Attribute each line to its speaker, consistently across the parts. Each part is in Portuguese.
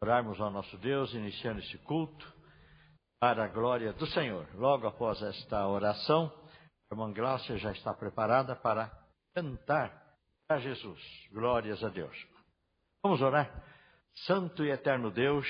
Speaker 1: Orarmos ao nosso Deus, iniciando este culto, para a glória do Senhor. Logo após esta oração, a irmã Gláucia já está preparada para cantar a Jesus. Glórias a Deus. Vamos orar. Santo e eterno Deus,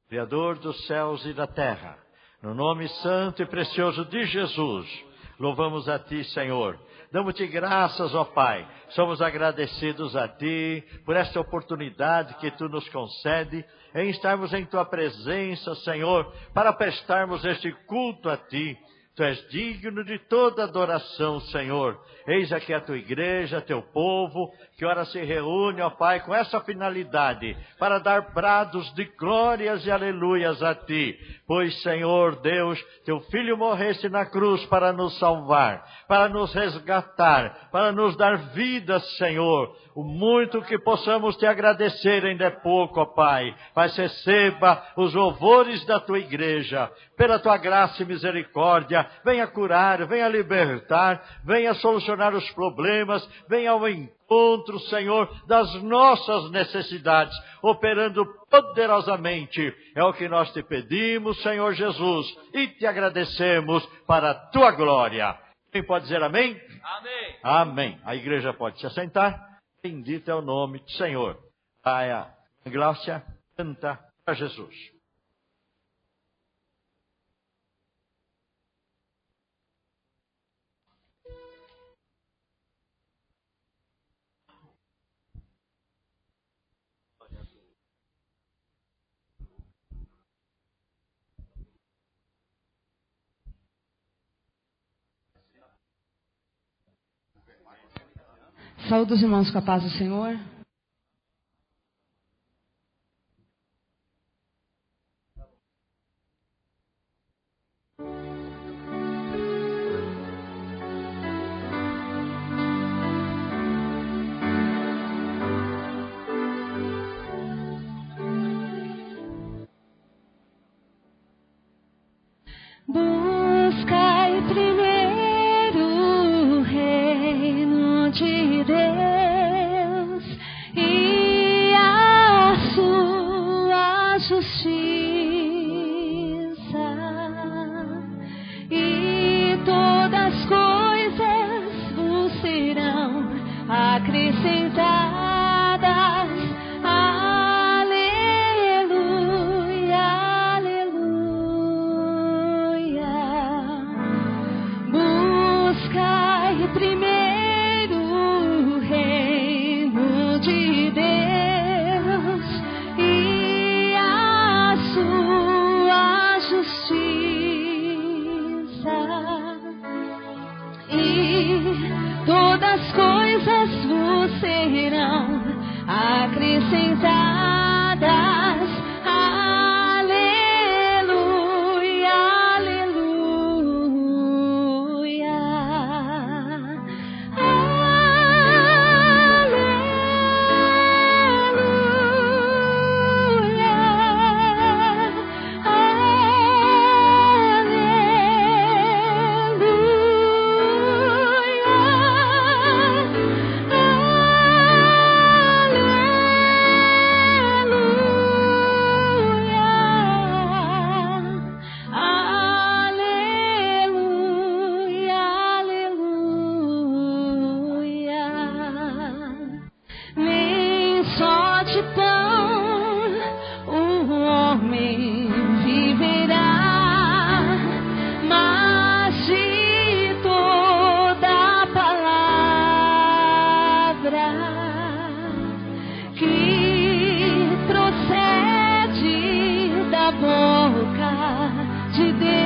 Speaker 1: Criador dos céus e da terra, no nome santo e precioso de Jesus, louvamos a Ti, Senhor. Damos-te graças, ó Pai. Somos agradecidos a Ti por esta oportunidade que Tu nos concede em estarmos em Tua presença, Senhor, para prestarmos este culto a Ti. Tu és digno de toda adoração, Senhor. Eis aqui a Tua igreja, Teu povo, que ora se reúne, ó Pai, com essa finalidade, para dar brados de glórias e aleluias a Ti. Pois, Senhor Deus, Teu Filho morreste na cruz para nos salvar, para nos resgatar, para nos dar vida, Senhor. O muito que possamos Te agradecer ainda é pouco, ó Pai. Mas receba os louvores da Tua igreja, pela Tua graça e misericórdia. Venha curar, venha libertar, venha solucionar os problemas, venha ao encontro, Senhor, das nossas necessidades, operando poderosamente. É o que nós Te pedimos, Senhor Jesus, e Te agradecemos para a Tua glória. Quem pode dizer amém?
Speaker 2: Amém.
Speaker 1: Amém. A igreja pode se assentar. Bendito é o nome do Senhor. A Gláucia canta para Jesus.
Speaker 3: Saúde os irmãos com a paz do Senhor.
Speaker 4: Buscai primeiro o reino de Deus e a sua justiça, e todas as coisas vos serão acrescentadas. Todas as coisas vos serão acrescentadas. Aleluia, aleluia, nem só de pão o homem viverá, mas de toda palavra que procede da boca de Deus.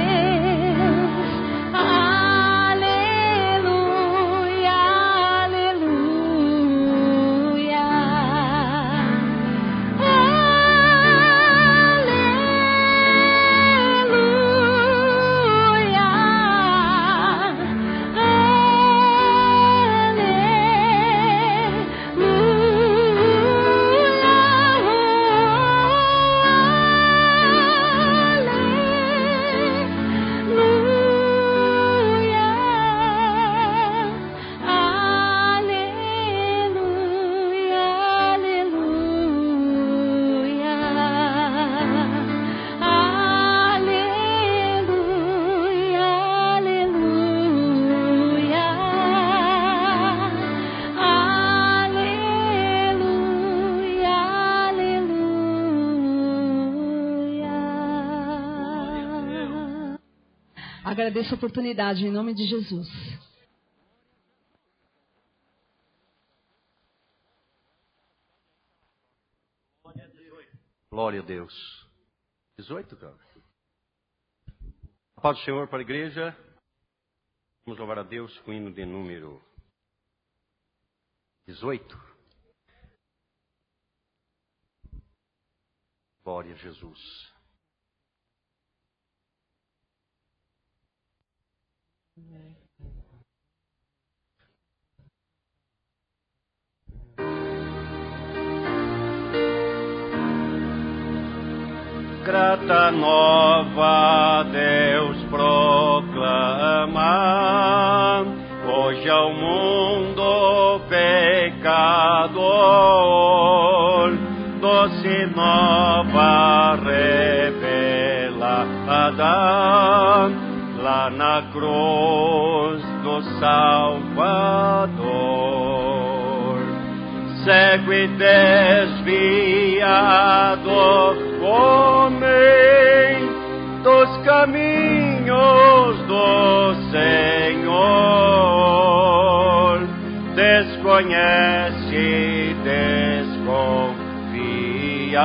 Speaker 3: Agradeço a oportunidade em nome de Jesus.
Speaker 2: Glória a Deus. 18, cara. A paz do Senhor para a igreja. Vamos louvar a Deus com o hino de número 18. Glória a Jesus. Grata nova Deus proclama, hoje ao mundo pecador, doce nova revelada, lá na cruz do Salvador. Cego e desviado homem dos caminhos do Senhor, desconhece e desconfia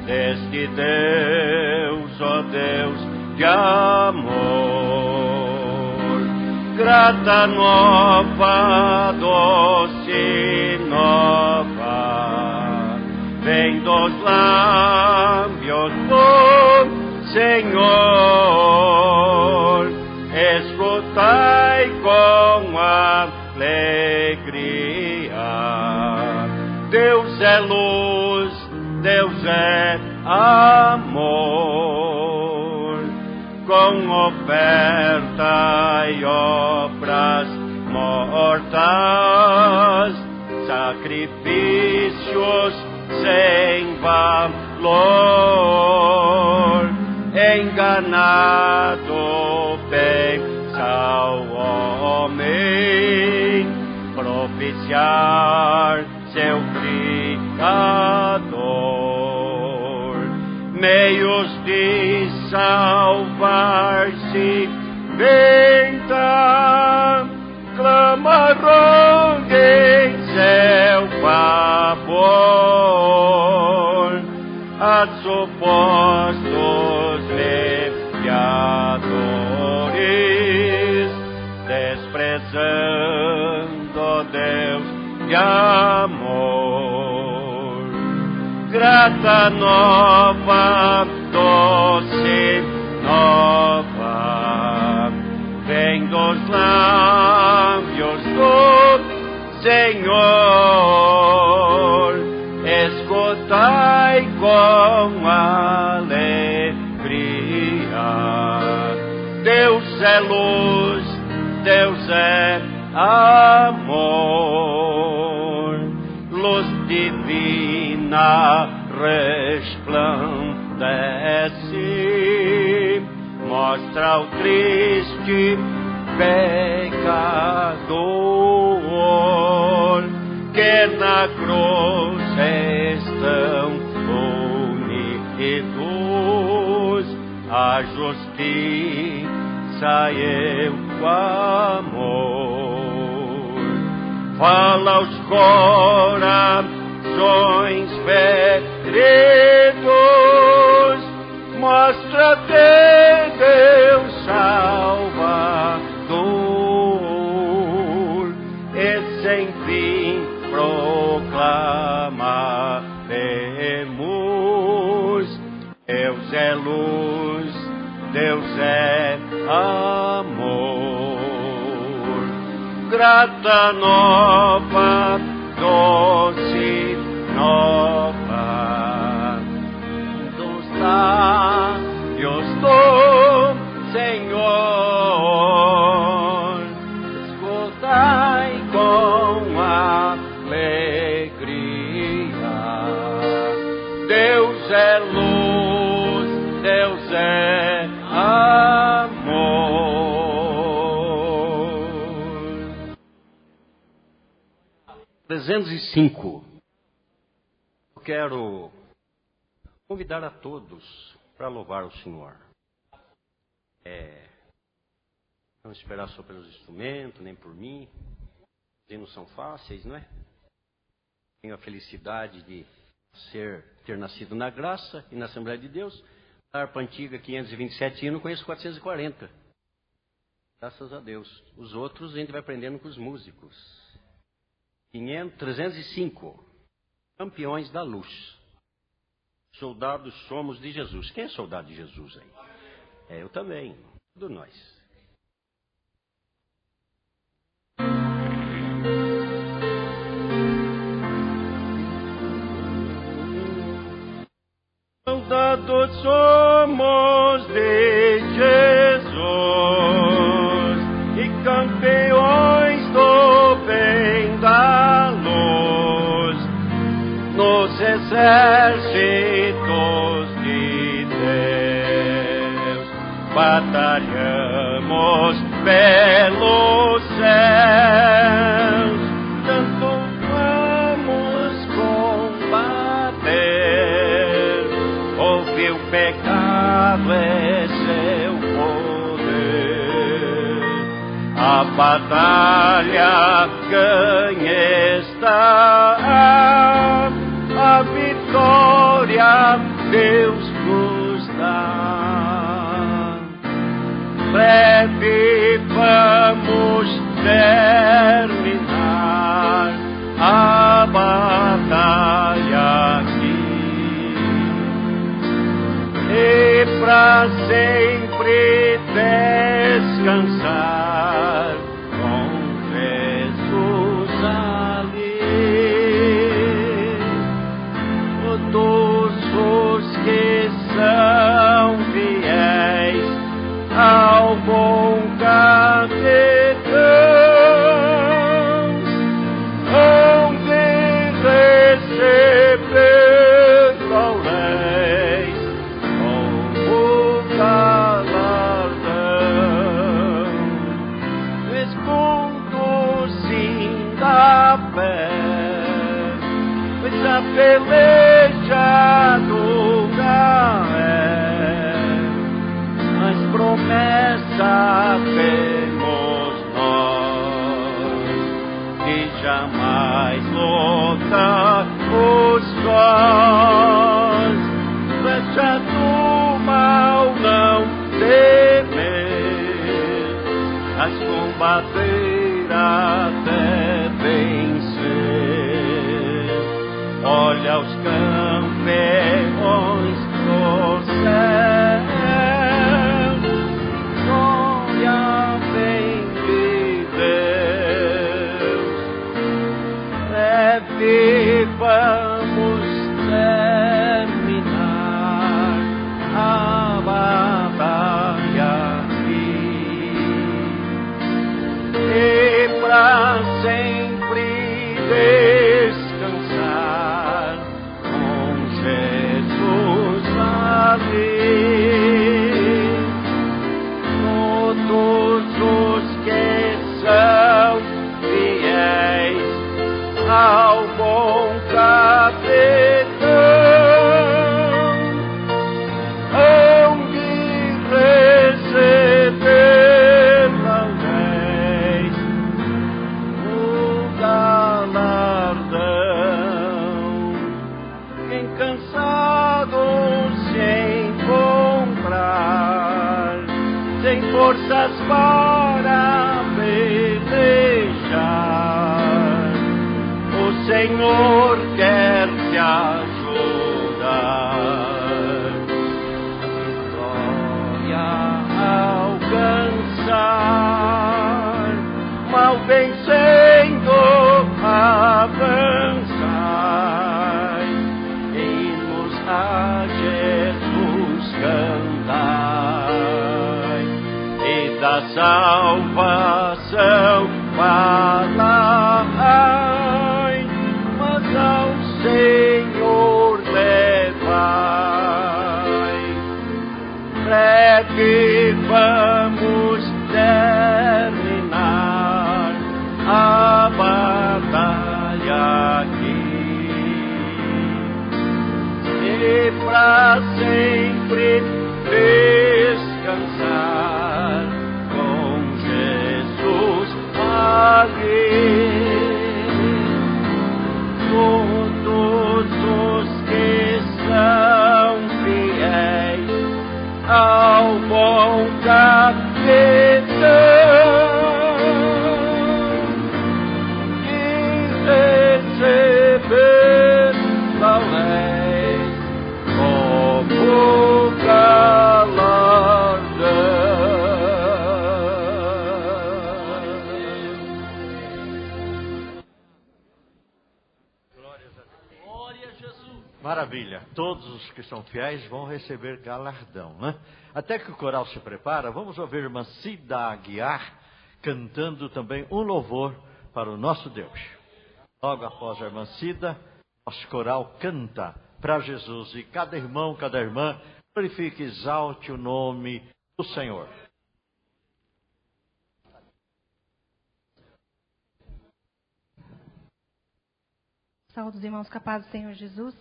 Speaker 2: deste Deus, ó Deus de amor. Grata nova, doce nova, vem dos lábios do Senhor, escutai com alegria. Deus é luz, Deus é amor, com oferta e obras mortas, sacrifícios sem valor, enganado pensa o homem propiciar seu Criador. Meios de salvar-se venta, clama, rogue em seu favor a supostos leviadores, desprezando Deus de amor. Grata nova, doce nova, vem dos lábios do Senhor, escutai com alegria. Deus é luz, Deus é amor, luz divina resplandece, mostra o triste pecador que na cruz estão unidos, a justiça e o amor. Fala aos corações feridos, mostra-te Deus Salvador, e sem fim proclamaremos: Deus é luz, Deus é amor. Grata nova, doce nova, dos lábios do Senhor, escutai com alegria. Deus é luz, Deus é amor. 305. Eu quero convidar a todos para louvar o Senhor. Não esperar só pelos instrumentos, nem por mim. Eles não são fáceis, não é? Tenho a felicidade de ter nascido na graça e na Assembleia de Deus. A harpa antiga, 527 hinos, conheço 440. Graças a Deus. Os outros a gente vai aprendendo com os músicos. 305. Campeões da luz. Soldados somos de Jesus. Quem é soldado de Jesus aí? Eu também. Todos nós.
Speaker 5: Soldados somos de Jesus e campeões do bem da luz nos exércitos de Deus. Batalhamos pelos céus, tanto vamos combater. O pecado é seu poder. A batalha ganha está, a vitória Deus nos dá. Breve vamos terminar a batalha aqui. E pra sempre descansar com Jesus ali. Todos os que são fiéis ao bom capitão hão de receber lauréis como galardão. Conduzindo a fé, pois a peleja dura é, mas promessa temos nós de jamais lutar os sós. Flecha do mal não temer, as combater até vencer. Olha os campeões do céu, glória vem de Deus. Breve vamos terminar a batalha aqui. E pra sempre descansar com Jesus ali. Todos os que são fiéis ao bom capitão hão de receber lauréis o galardão. Quem cansado se encontrar, sem forças para pelejar, o Senhor quer te ajudar. Glória alcançar, mal vencendo avançar, hinos a Jesus cantai, e da salvação falai, mas ao Senhor levai. Breve vamos terminar a batalha aqui. E pra sempre descansar
Speaker 1: Maravilha. Todos os que são fiéis vão receber galardão, né? Até que o coral se prepara, vamos ouvir a irmã Cida Aguiar cantando também um louvor para o nosso Deus. Logo após a irmã Cida, nosso coral canta para Jesus. E cada irmão, cada irmã, glorifique e exalte o nome do Senhor.
Speaker 6: Saúde os irmãos capazes do Senhor Jesus.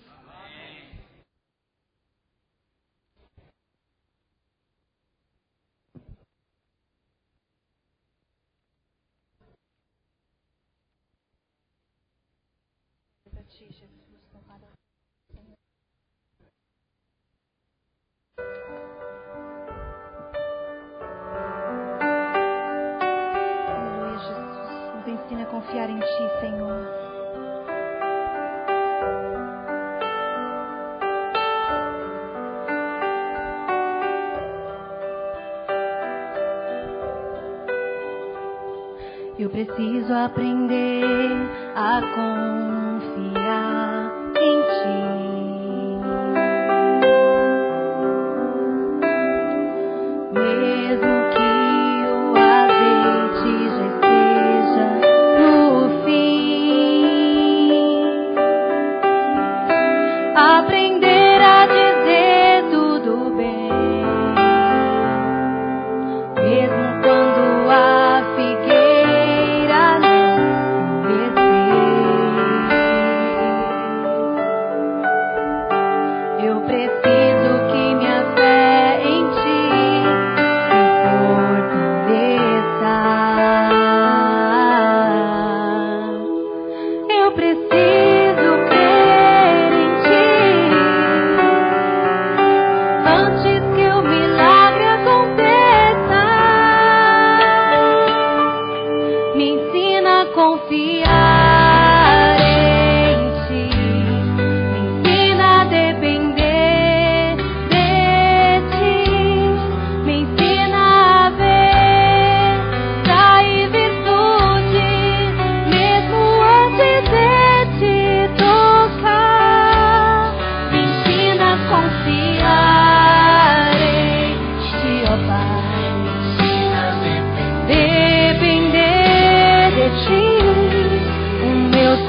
Speaker 6: Aleluia, Jesus. Nos ensina a confiar em Ti, Senhor. Eu preciso aprender a confiar em Ti, mesmo que o azeite já esteja no fim. Aprender a dizer tudo bem, mesmo quando a figueira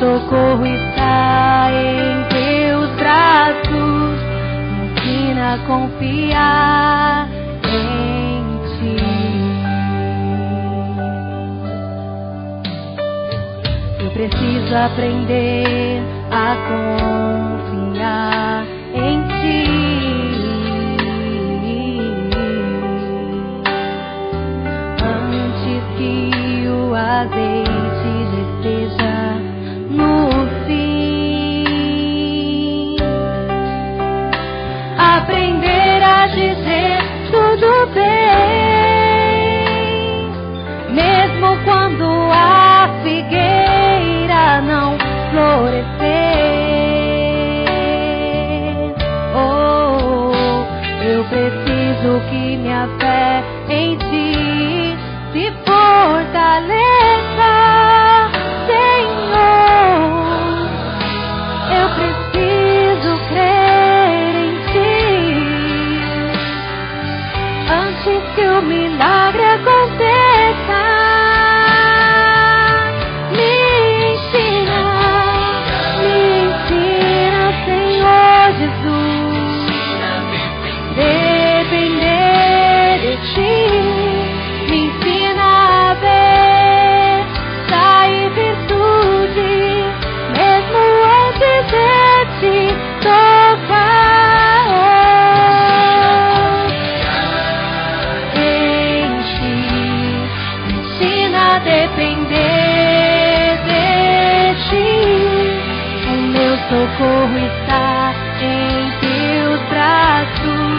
Speaker 6: socorro está em Teus braços. Me ensina a confiar em Ti. Eu preciso aprender a confiar em Ti. Antes que o azeite já esteja no fim, aprender a dizer tudo bem, mesmo quando a figueira não florescer. Oh, eu preciso que minha fé em Ti se fortaleça, Senhor. Eu preciso crer em Ti antes que o milagre aconteça. Me ensina, Senhor Jesus, depender de Ti. Me ensina a ver sair virtude, mesmo antes de Te tocar. Em Ti, me ensina a depender de Ti. O meu socorro está em Teus braços.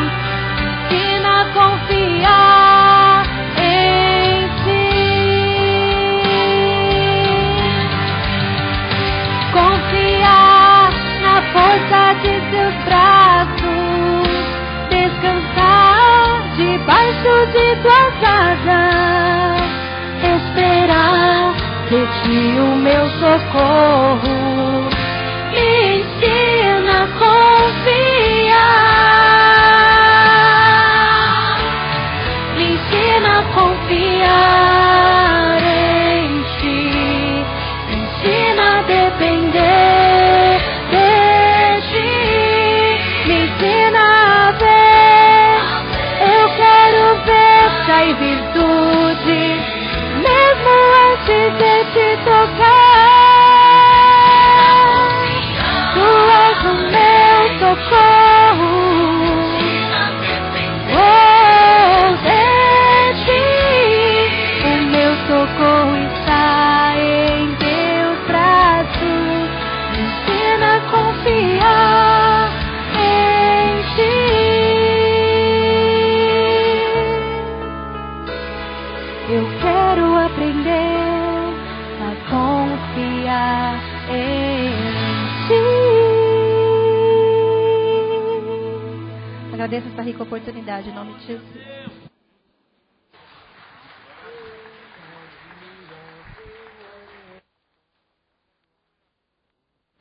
Speaker 6: Me ensina a confiar em Ti. Confiar na força de Teus braços, descansar debaixo de Tuas asas, esperar de Ti o meu socorro. Me ensina a confiar Agradeço essa rica oportunidade, em nome de Jesus.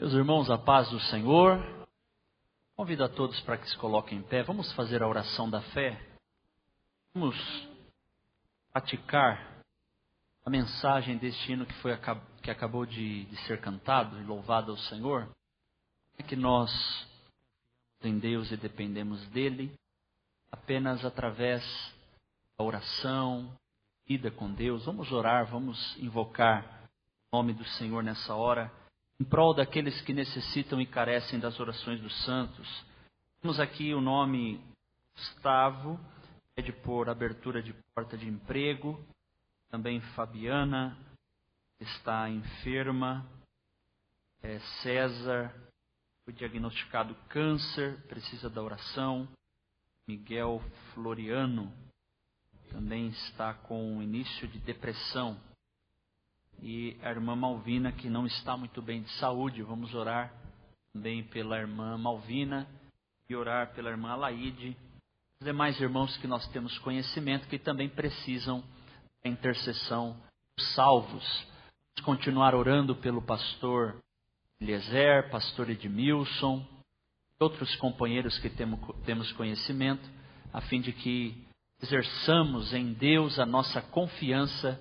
Speaker 7: Meus irmãos, a paz do Senhor. Convido a todos para que se coloquem em pé. Vamos fazer a oração da fé. Vamos praticar a mensagem deste hino que acabou de ser cantado e louvado ao Senhor. É que nós em Deus e dependemos dele apenas através da oração, vida com Deus. Vamos orar, vamos invocar o nome do Senhor nessa hora, em prol daqueles que necessitam e carecem das orações dos santos. Temos aqui o nome Gustavo, pede por abertura de porta de emprego. Também Fabiana, está enferma. César, foi diagnosticado câncer, precisa da oração. Miguel Floriano, também está com início de depressão. E a irmã Malvina, que não está muito bem de saúde. Vamos orar também pela irmã Malvina e orar pela irmã Alaide. Os demais irmãos que nós temos conhecimento que também precisam da intercessão dos salvos. Vamos continuar orando pelo pastor Eliezer, pastor Edmilson, e outros companheiros que temos conhecimento, a fim de que exerçamos em Deus a nossa confiança,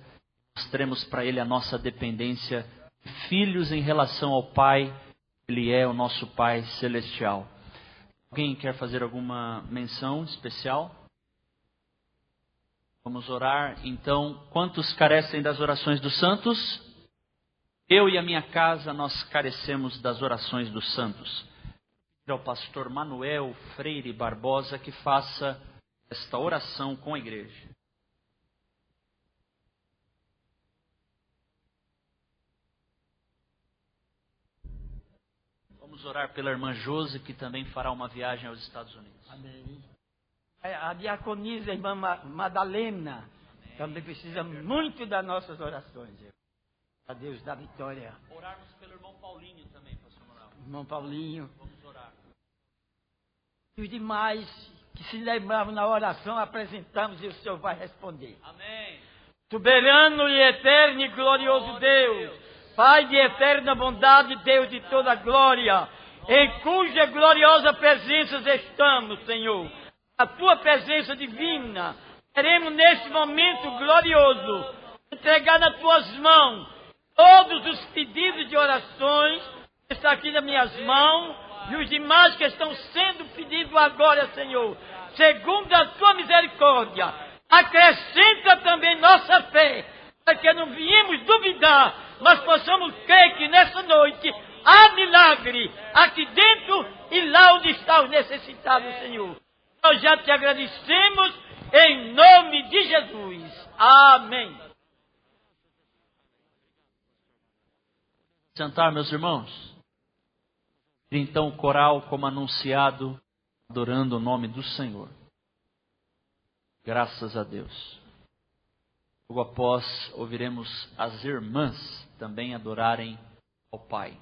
Speaker 7: mostremos para Ele a nossa dependência, filhos em relação ao Pai. Ele é o nosso Pai Celestial. Alguém quer fazer alguma menção especial? Vamos orar. Então, quantos carecem das orações dos santos? Eu e a minha casa, nós carecemos das orações dos santos. Ao pastor Manuel Freire Barbosa que faça esta oração com a igreja. Vamos orar pela irmã Josi, que também fará uma viagem aos Estados Unidos.
Speaker 8: Amém. A diaconisa, a irmã Madalena, amém, também precisa muito das nossas orações. A Deus da vitória.
Speaker 7: Orarmos pelo irmão Paulinho também, pastor Manuel.
Speaker 8: Irmão Paulinho.
Speaker 7: Vamos orar.
Speaker 8: E os demais que se lembravam na oração, apresentamos e o Senhor vai responder.
Speaker 7: Amém.
Speaker 8: Soberano e eterno e glorioso Deus, Pai de eterna bondade, Deus de toda glória, em cuja gloriosa presença estamos, Senhor. A Tua presença divina, queremos neste momento glorioso entregar nas Tuas mãos todos os pedidos de orações que estão aqui nas minhas mãos e os demais que estão sendo pedidos agora, Senhor. Segundo a Tua misericórdia, acrescenta também nossa fé, para que não viemos duvidar, mas possamos crer que nessa noite há milagre aqui dentro e lá onde estão os necessitados, Senhor. Nós já te agradecemos em nome de Jesus. Amém.
Speaker 7: Sentar, meus irmãos. Então o coral, como anunciado, adorando o nome do Senhor. Graças a Deus. Logo após, ouviremos as irmãs também adorarem ao Pai.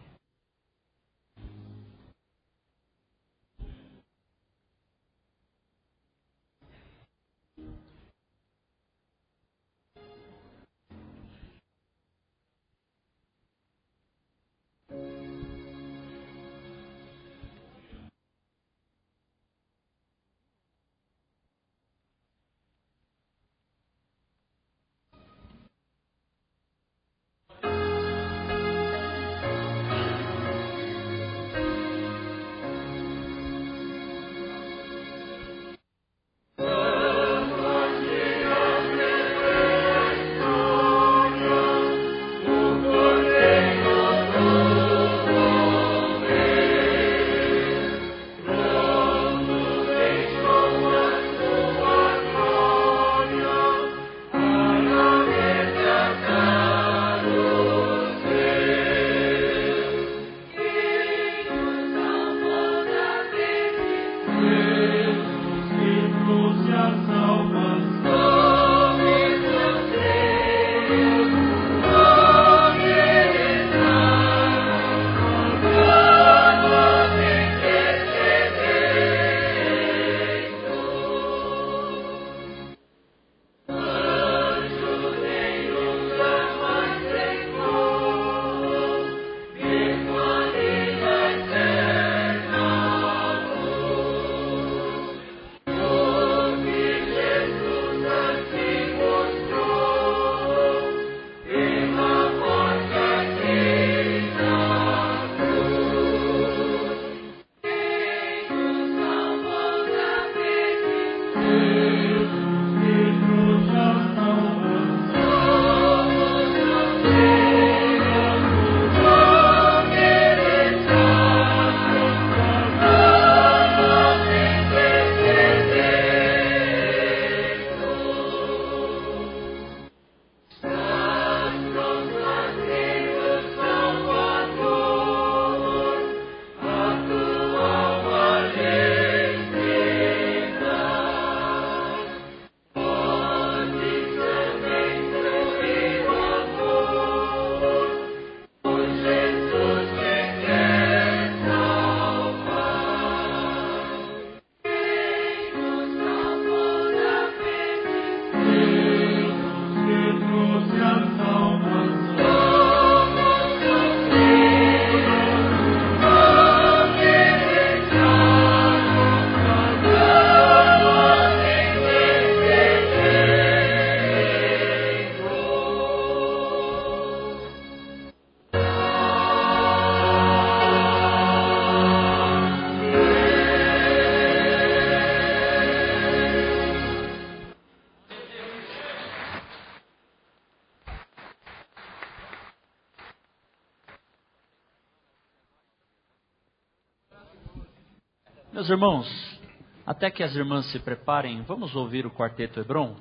Speaker 7: Meus irmãos, até que as irmãs se preparem, vamos ouvir o Quarteto Hebron,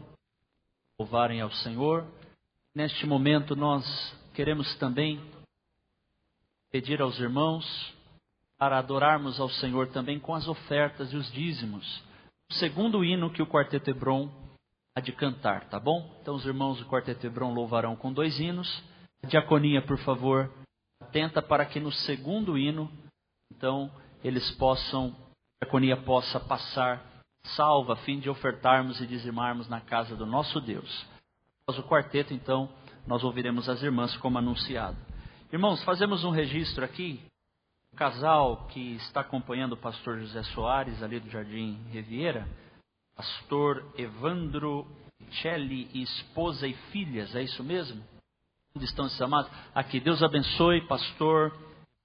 Speaker 7: louvarem ao Senhor. Neste momento nós queremos também pedir aos irmãos para adorarmos ao Senhor também com as ofertas e os dízimos. O segundo hino que o Quarteto Hebron há de cantar, tá bom? Então os irmãos do Quarteto Hebron louvarão com 2 hinos. A diaconia, por favor, atenta para que no segundo hino, então, eles possam, a diaconia possa passar salva a fim de ofertarmos e dizimarmos na casa do nosso Deus. Após o quarteto, então, nós ouviremos as irmãs como anunciado. Irmãos, fazemos um registro aqui. O casal que está acompanhando o pastor José Soares, ali do Jardim Riviera, pastor Evandro Celli e esposa e filhas, é isso mesmo? Onde estão esses amados? Aqui, Deus abençoe, pastor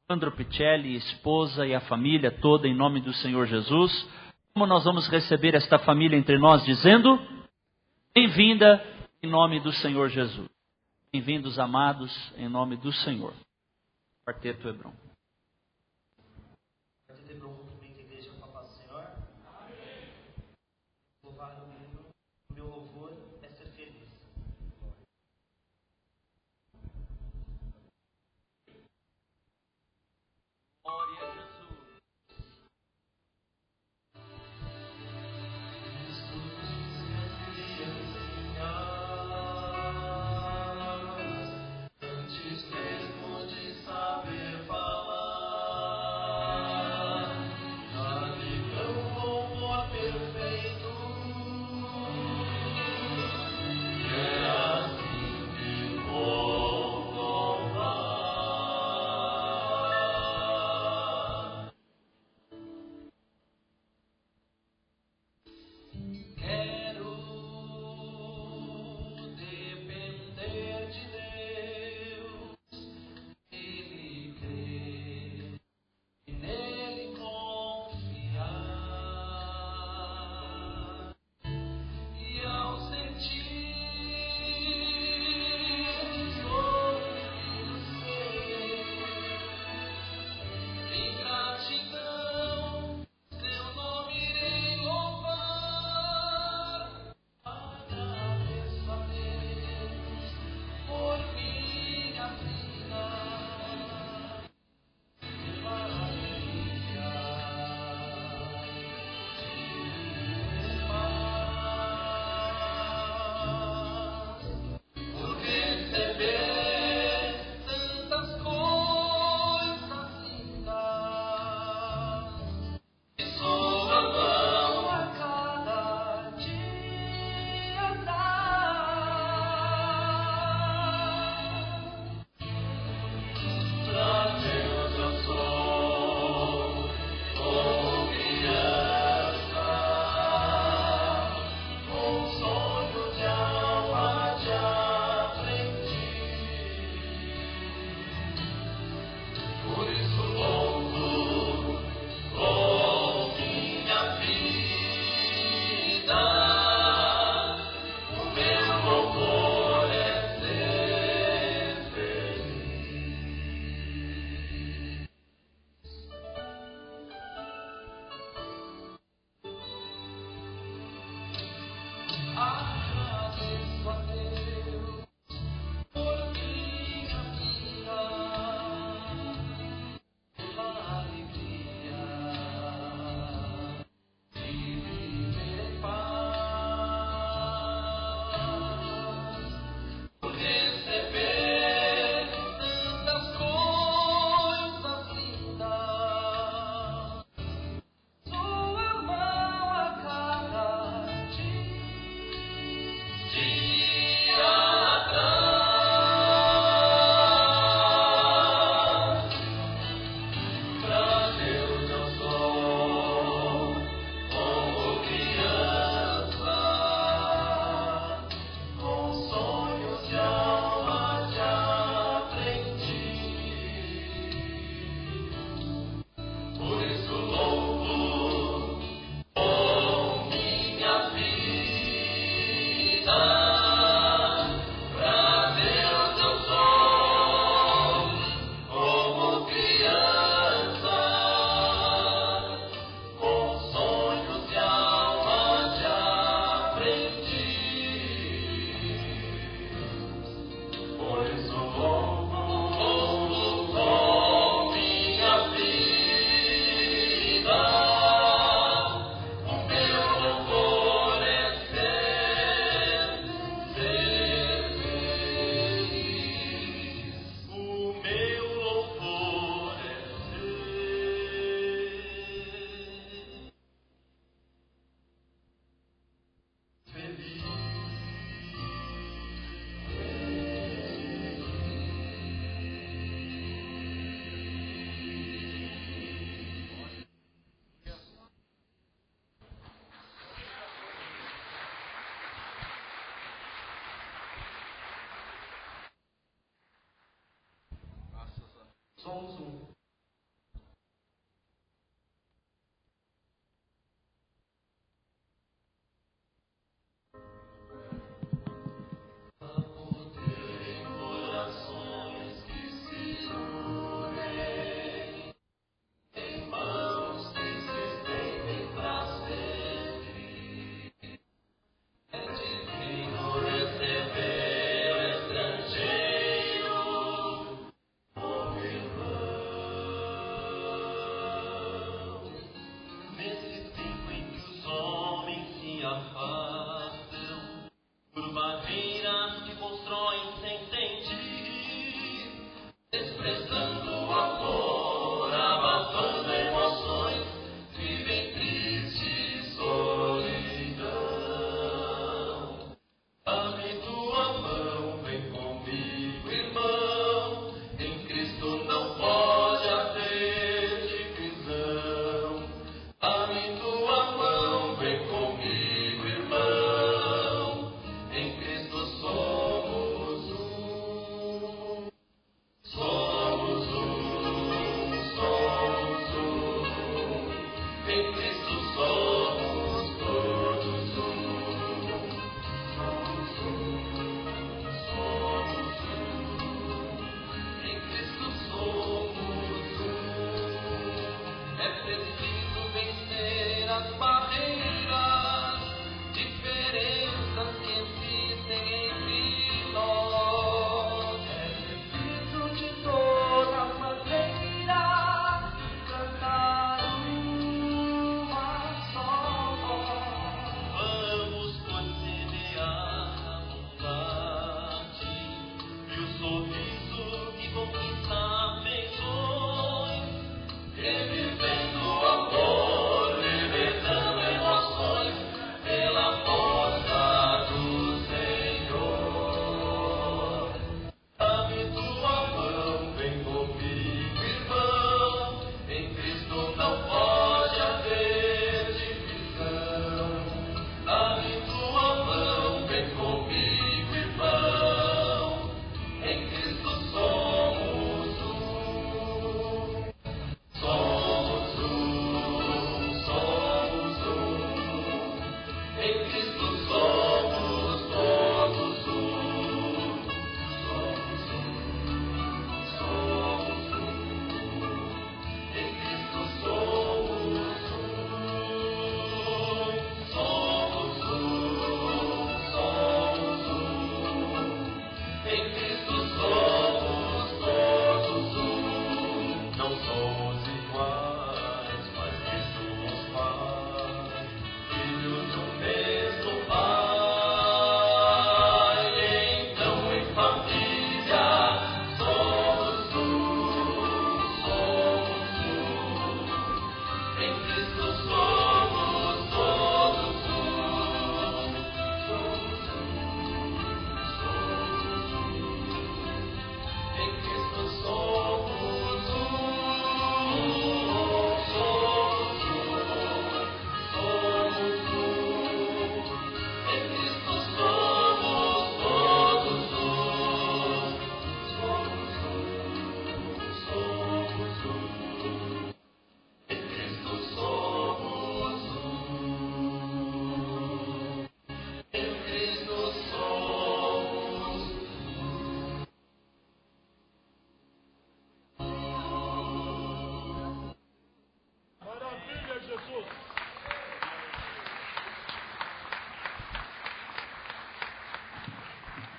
Speaker 7: Evandro Picelli, esposa e a família toda, em nome do Senhor Jesus. Como nós vamos receber esta família entre nós, dizendo: bem-vinda em nome do Senhor Jesus. Bem-vindos, amados, em nome do Senhor. Quarteto Hebron. Quarteto Hebron, cumprimento a igreja com a paz do Senhor. Amém. Louvar o meu louvor é ser feliz. Glória a Jesus.
Speaker 9: Dia somos um.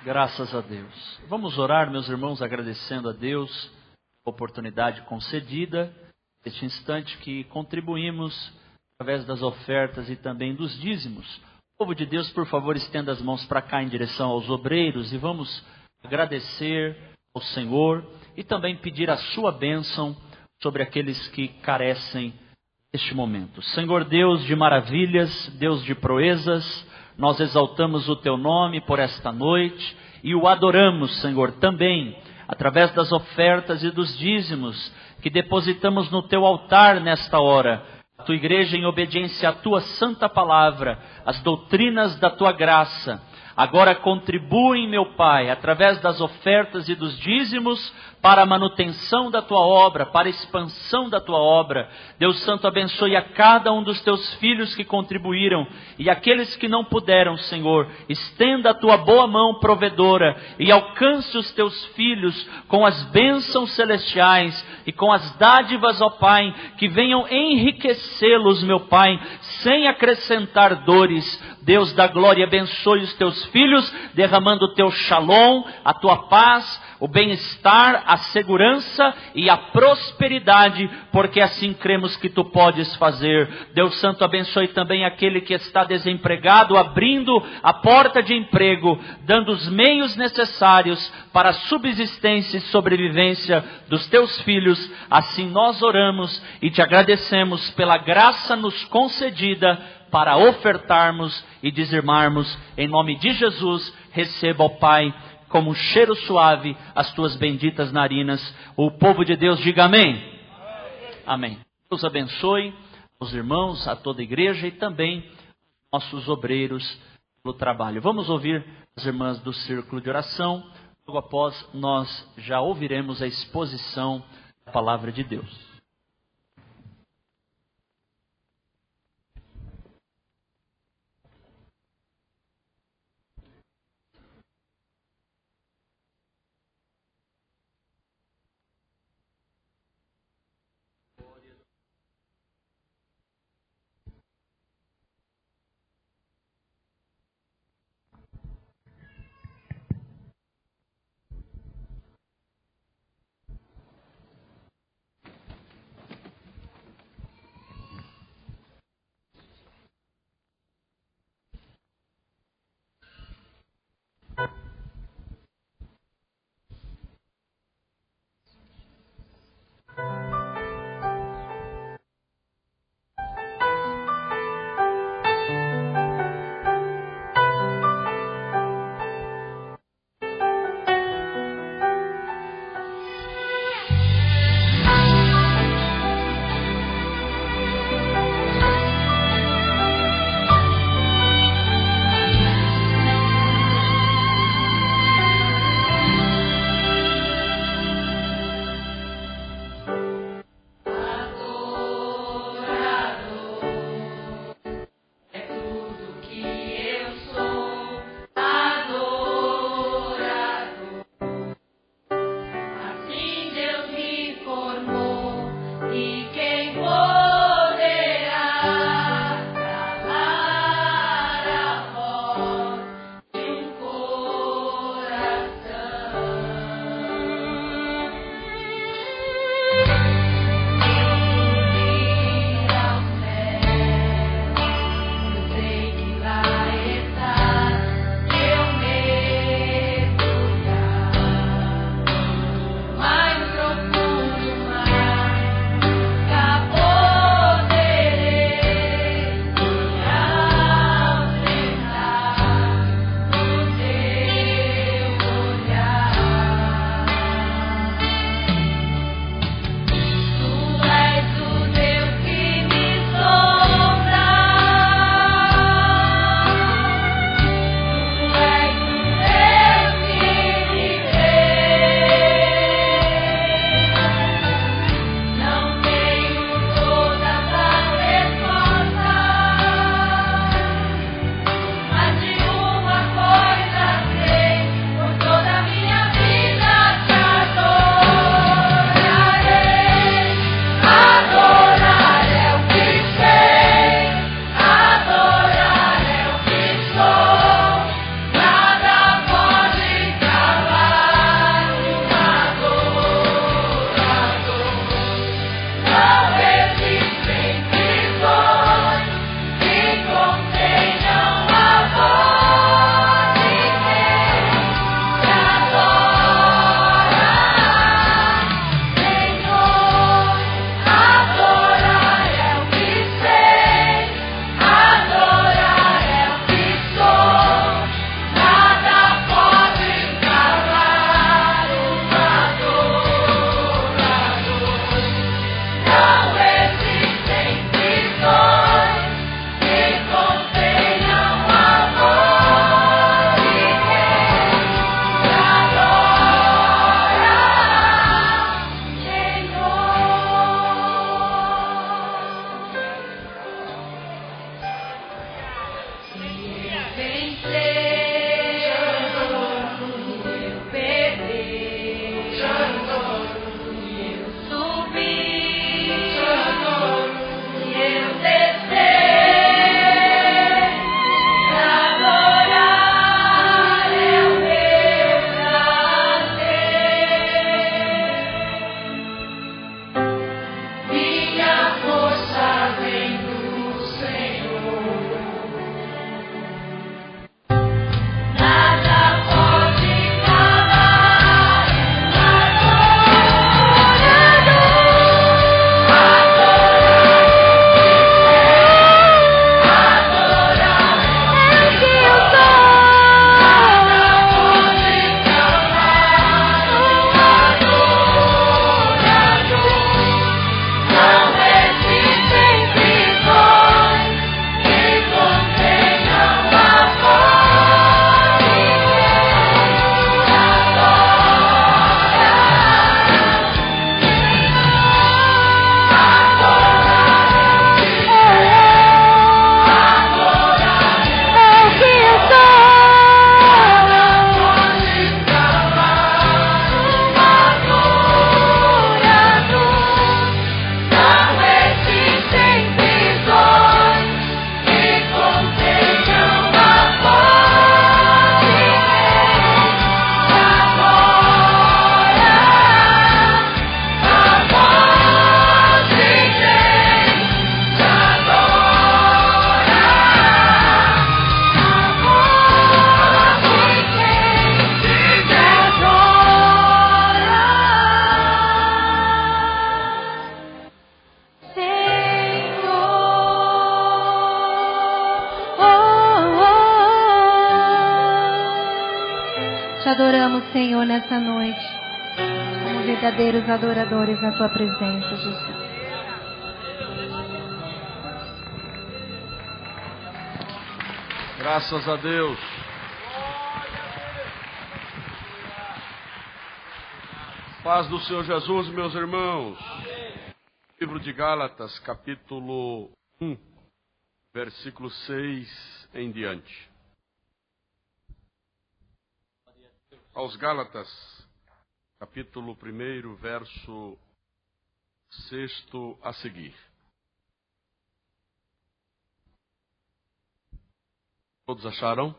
Speaker 7: Graças a Deus. Vamos orar, meus irmãos, agradecendo a Deus a oportunidade concedida, este instante que contribuímos através das ofertas e também dos dízimos. Povo de Deus, por favor, estenda as mãos para cá em direção aos obreiros e vamos agradecer ao Senhor e também pedir a sua bênção sobre aqueles que carecem neste momento. Senhor Deus de maravilhas, Deus de proezas, nós exaltamos o Teu nome por esta noite e o adoramos, Senhor, também através das ofertas e dos dízimos que depositamos no Teu altar nesta hora. A Tua igreja em obediência à Tua santa palavra, as doutrinas da Tua graça, Agora contribuem, meu Pai, através das ofertas e dos dízimos, para a manutenção da Tua obra, para a expansão da Tua obra. Deus Santo, abençoe a cada um dos Teus filhos que contribuíram, e aqueles que não puderam, Senhor, estenda a Tua boa mão provedora, e alcance os Teus filhos com as bênçãos celestiais, e com as dádivas, ó Pai, que venham enriquecê-los, meu Pai, sem acrescentar dores. Deus da glória, abençoe os Teus filhos, derramando o Teu shalom, a Tua paz, o bem-estar, a segurança e a prosperidade, porque assim cremos que Tu podes fazer. Deus Santo, abençoe também aquele que está desempregado, abrindo a porta de emprego, dando os meios necessários para a subsistência e sobrevivência dos Teus filhos. Assim nós oramos e Te agradecemos pela graça nos concedida para ofertarmos e dizimarmos. Em nome de Jesus, receba, ó Pai, como um cheiro suave, as Tuas benditas narinas. O povo de Deus diga amém. Amém. Deus abençoe os irmãos, a toda a igreja e também nossos obreiros pelo trabalho. Vamos ouvir as irmãs do círculo de oração. Logo após, nós já ouviremos a exposição da palavra de Deus.
Speaker 6: Te adoramos, Senhor, nessa noite, como verdadeiros adoradores na Tua presença, Jesus.
Speaker 9: Graças a Deus. Paz do Senhor Jesus, meus irmãos. Livro de Gálatas, capítulo 1, versículo 6 em diante. Aos Gálatas, capítulo 1, verso 6 a seguir. Todos acharam?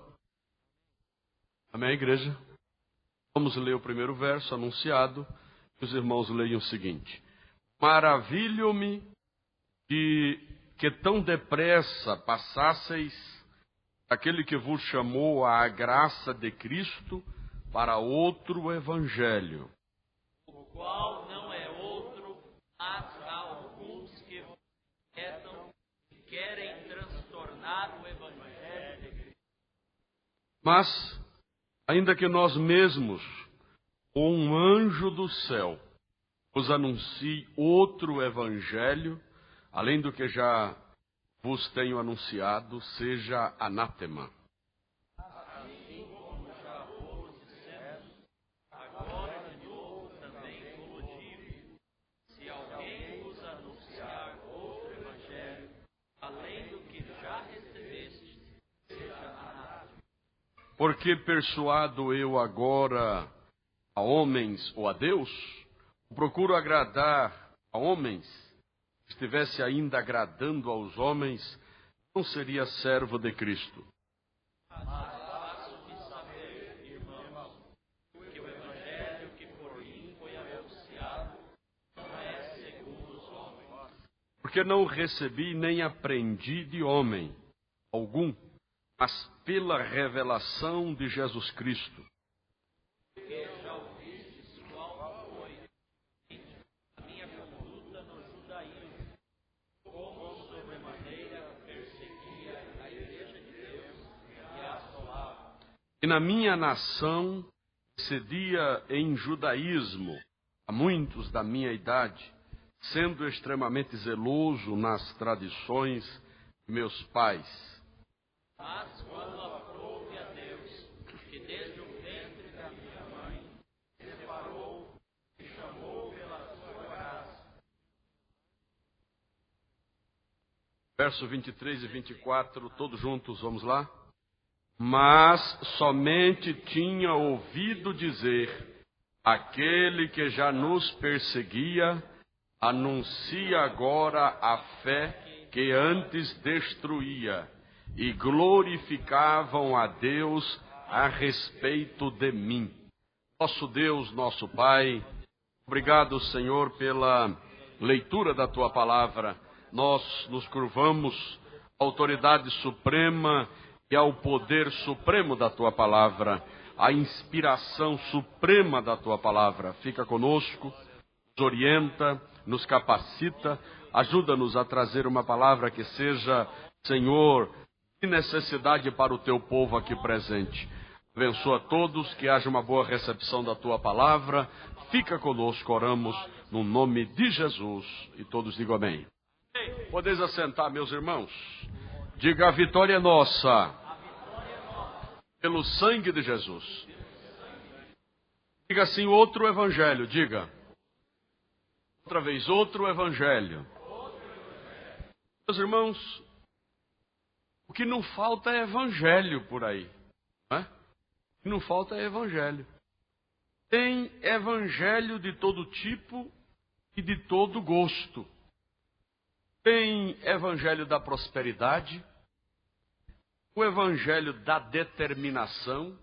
Speaker 9: Amém, igreja? Vamos ler o primeiro verso anunciado. Os irmãos leiam o seguinte: Maravilho-me de que tão depressa passasseis aquele que vos chamou à graça de Cristo para outro evangelho.
Speaker 7: O qual não é outro, mas há alguns que querem transtornar o evangelho de Cristo.
Speaker 9: Mas, ainda que nós mesmos, ou um anjo do céu, vos anuncie outro evangelho, além do que já vos tenho anunciado, seja anátema.
Speaker 7: Assim como já vos dissemos, agora de novo também vos digo: se alguém vos anunciar outro evangelho, além do que já recebeste, seja anátema.
Speaker 9: Porque persuado eu agora a homens ou a Deus? Procuro agradar a homens. Se estivesse ainda agradando aos homens, não seria servo de Cristo.
Speaker 7: Mas faço-me saber, irmãos, que o evangelho que por mim foi anunciado não é segundo os homens.
Speaker 9: Porque não recebi nem aprendi de homem algum, mas pela revelação de Jesus Cristo.
Speaker 7: Porque já ouvistes qual foi a minha conduta no judaísmo, como sobremaneira perseguia a igreja de Deus e a assolava.
Speaker 9: E na minha nação cedia em judaísmo a muitos da minha idade, sendo extremamente zeloso nas tradições de meus pais.
Speaker 7: Mas quando aprove a Deus, que desde o ventre da minha mãe separou e chamou pela sua graça.
Speaker 9: Verso 23 e 24, todos juntos, vamos lá? Mas somente tinha ouvido dizer, aquele que já nos perseguia, anuncia agora a fé que antes destruía, e glorificavam a Deus a respeito de mim. Nosso Deus, nosso Pai, obrigado, Senhor, pela leitura da Tua palavra. Nós nos curvamos à autoridade suprema e ao poder supremo da Tua palavra, à inspiração suprema da Tua palavra. Fica conosco, nos orienta, nos capacita, ajuda-nos a trazer uma palavra que seja, Senhor, de necessidade para o Teu povo aqui presente. Abençoa todos, que haja uma boa recepção da Tua palavra. Fica conosco, oramos no nome de Jesus. E todos digam amém. Podeis assentar, meus irmãos. Diga: a vitória é nossa, pelo sangue de Jesus. Diga assim: outro evangelho. Diga outra vez: outro evangelho. Meus irmãos, o que não falta é evangelho por aí, não é? O que não falta é evangelho. Tem evangelho de todo tipo e de todo gosto. Tem evangelho da prosperidade, o evangelho da determinação,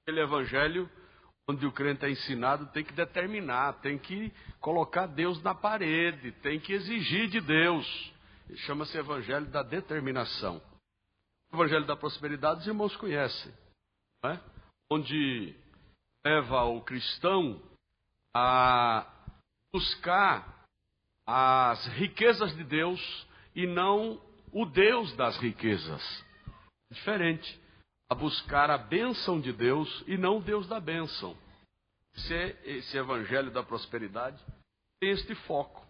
Speaker 9: aquele evangelho onde o crente é ensinado tem que determinar, tem que colocar Deus na parede, tem que exigir de Deus. Chama-se evangelho da determinação. O evangelho da prosperidade os irmãos conhecem, não é? Onde leva o cristão a buscar as riquezas de Deus e não o Deus das riquezas. Diferente. a buscar a bênção de Deus e não o Deus da bênção. Esse evangelho da prosperidade tem este foco.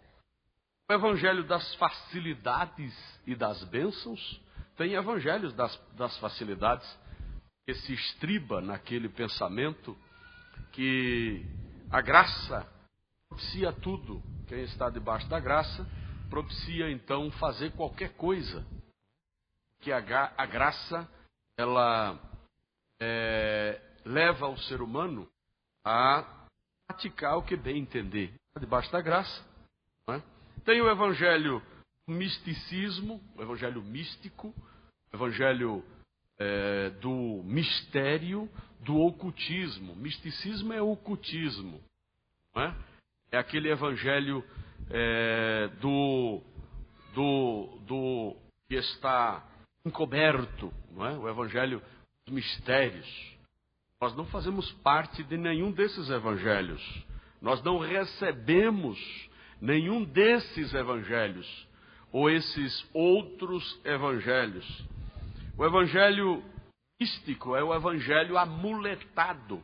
Speaker 9: O evangelho das facilidades e das bênçãos tem evangelhos das facilidades, que se estriba naquele pensamento que a graça propicia tudo. Quem está debaixo da graça propicia então fazer qualquer coisa. Que a graça, ela leva o ser humano a praticar o que bem entender. Debaixo da graça. Não é? Tem o evangelho misticismo, o evangelho místico, o evangelho do mistério, do ocultismo. Misticismo é ocultismo. Não é? É aquele evangelho do que está encoberto, não é? O evangelho dos mistérios. Nós não fazemos parte de nenhum desses evangelhos. Nós não recebemos nenhum desses evangelhos ou esses outros evangelhos. O evangelho místico é o evangelho amuletado.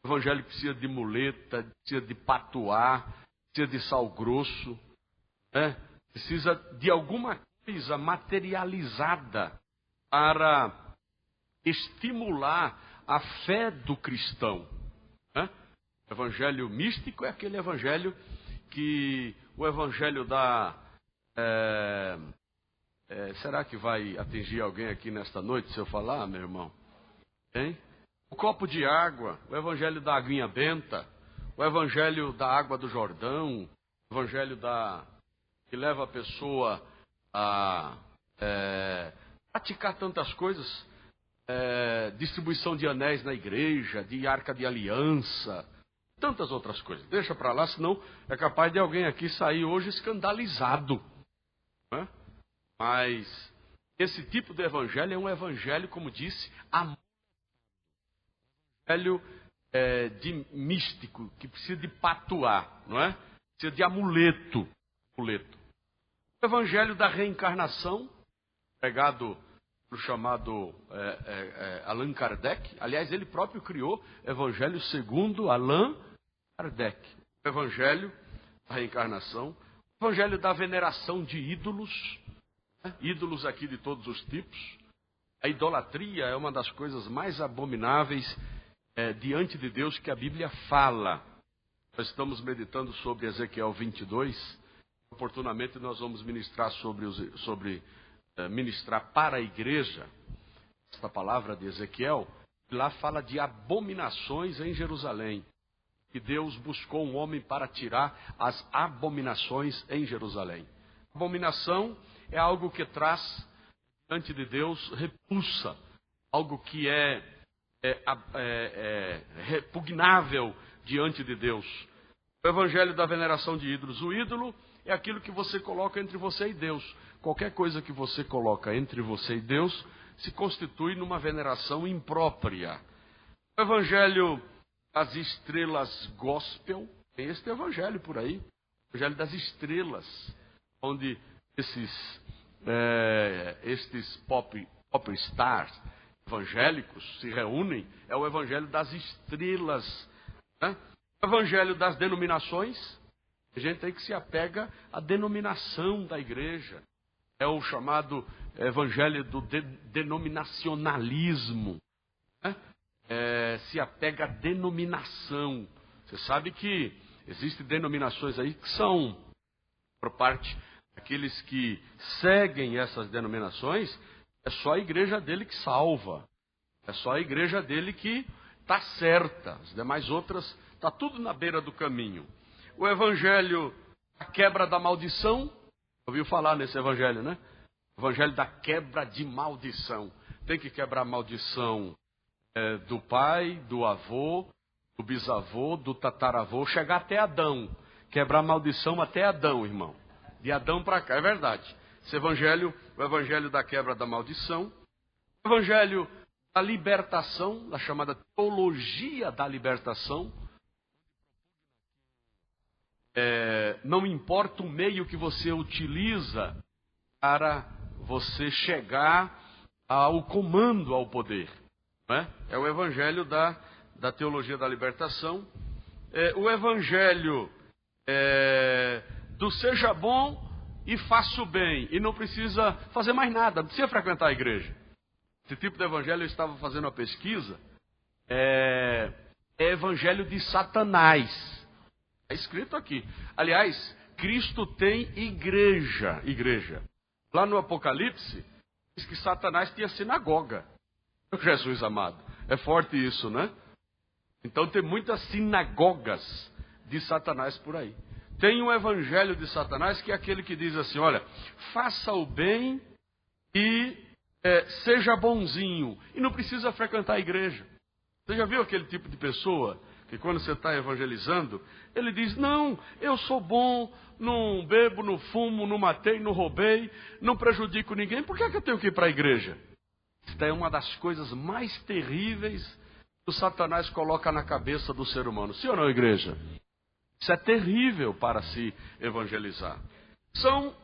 Speaker 9: O evangelho precisa de muleta, precisa de patuá, precisa de sal grosso, né? Precisa de alguma coisa materializada para estimular a fé do cristão. Né? O evangelho místico é aquele evangelho que o evangelho da... será que vai atingir alguém aqui nesta noite se eu falar, meu irmão? Hein? O copo de água, o evangelho da aguinha benta, o evangelho da água do Jordão, o evangelho que leva a pessoa a praticar tantas coisas, distribuição de anéis na igreja, de arca de aliança, tantas outras coisas. Deixa para lá, senão é capaz de alguém aqui sair hoje escandalizado. Né? Mas esse tipo de evangelho é um evangelho, como disse, evangelho de místico, que precisa de patuá, não é? Precisa de amuleto. O evangelho da reencarnação, pregado pelo chamado Allan Kardec. Aliás, ele próprio criou o evangelho segundo Allan Kardec. O evangelho da reencarnação, o evangelho da veneração de ídolos, né? Ídolos aqui de todos os tipos. A idolatria é uma das coisas mais abomináveis diante de Deus que a Bíblia fala. Nós estamos meditando sobre Ezequiel 22. Oportunamente nós vamos ministrar ministrar para a igreja esta palavra de Ezequiel. Lá fala de abominações em Jerusalém. Que Deus buscou um homem para tirar as abominações em Jerusalém. Abominação é algo que traz diante de Deus repulsa. Algo que é repugnável diante de Deus. O evangelho da veneração de ídolos. O ídolo é aquilo que você coloca entre você e Deus. Qualquer coisa que você coloca entre você e Deus se constitui numa veneração imprópria. O evangelho das estrelas gospel, tem este evangelho por aí. O evangelho das estrelas, onde estes pop stars evangélicos se reúnem, é o evangelho das estrelas. Né? O evangelho das denominações, a gente aí que se apega à denominação da igreja. É o chamado evangelho do denominacionalismo. Né? Se apega à denominação. Você sabe que existem denominações aí que são, por parte daqueles que seguem essas denominações, é só a igreja dele que salva. É só a igreja dele que está certa. As demais outras, está tudo na beira do caminho. O evangelho da quebra da maldição. Ouviu falar nesse evangelho, né? O evangelho da quebra de maldição. Tem que quebrar a maldição do pai, do avô, do bisavô, do tataravô, chegar até Adão. Quebrar a maldição até Adão, irmão. De Adão para cá, é verdade. Esse evangelho, o evangelho da quebra da maldição. O evangelho da libertação, da chamada teologia da libertação. Não importa o meio que você utiliza para você chegar ao comando, ao poder. não é? É o evangelho da teologia da libertação. É o evangelho do seja bom e faça o bem. E não precisa fazer mais nada, não precisa frequentar a igreja. Esse tipo de evangelho, eu estava fazendo uma pesquisa, é evangelho de Satanás. Está escrito aqui. Aliás, Cristo tem igreja. Lá no Apocalipse, diz que Satanás tinha sinagoga. Jesus amado. É forte isso, né? Então tem muitas sinagogas de Satanás por aí. Tem um evangelho de Satanás que é aquele que diz assim, olha, faça o bem e seja bonzinho. E não precisa frequentar a igreja. Você já viu aquele tipo de pessoa que quando você está evangelizando, ele diz, não, eu sou bom, não bebo, não fumo, não matei, não roubei, não prejudico ninguém, por que eu tenho que ir para a igreja? Esta é uma das coisas mais terríveis que o Satanás coloca na cabeça do ser humano. Sim ou não, igreja? Isso é terrível para se evangelizar. São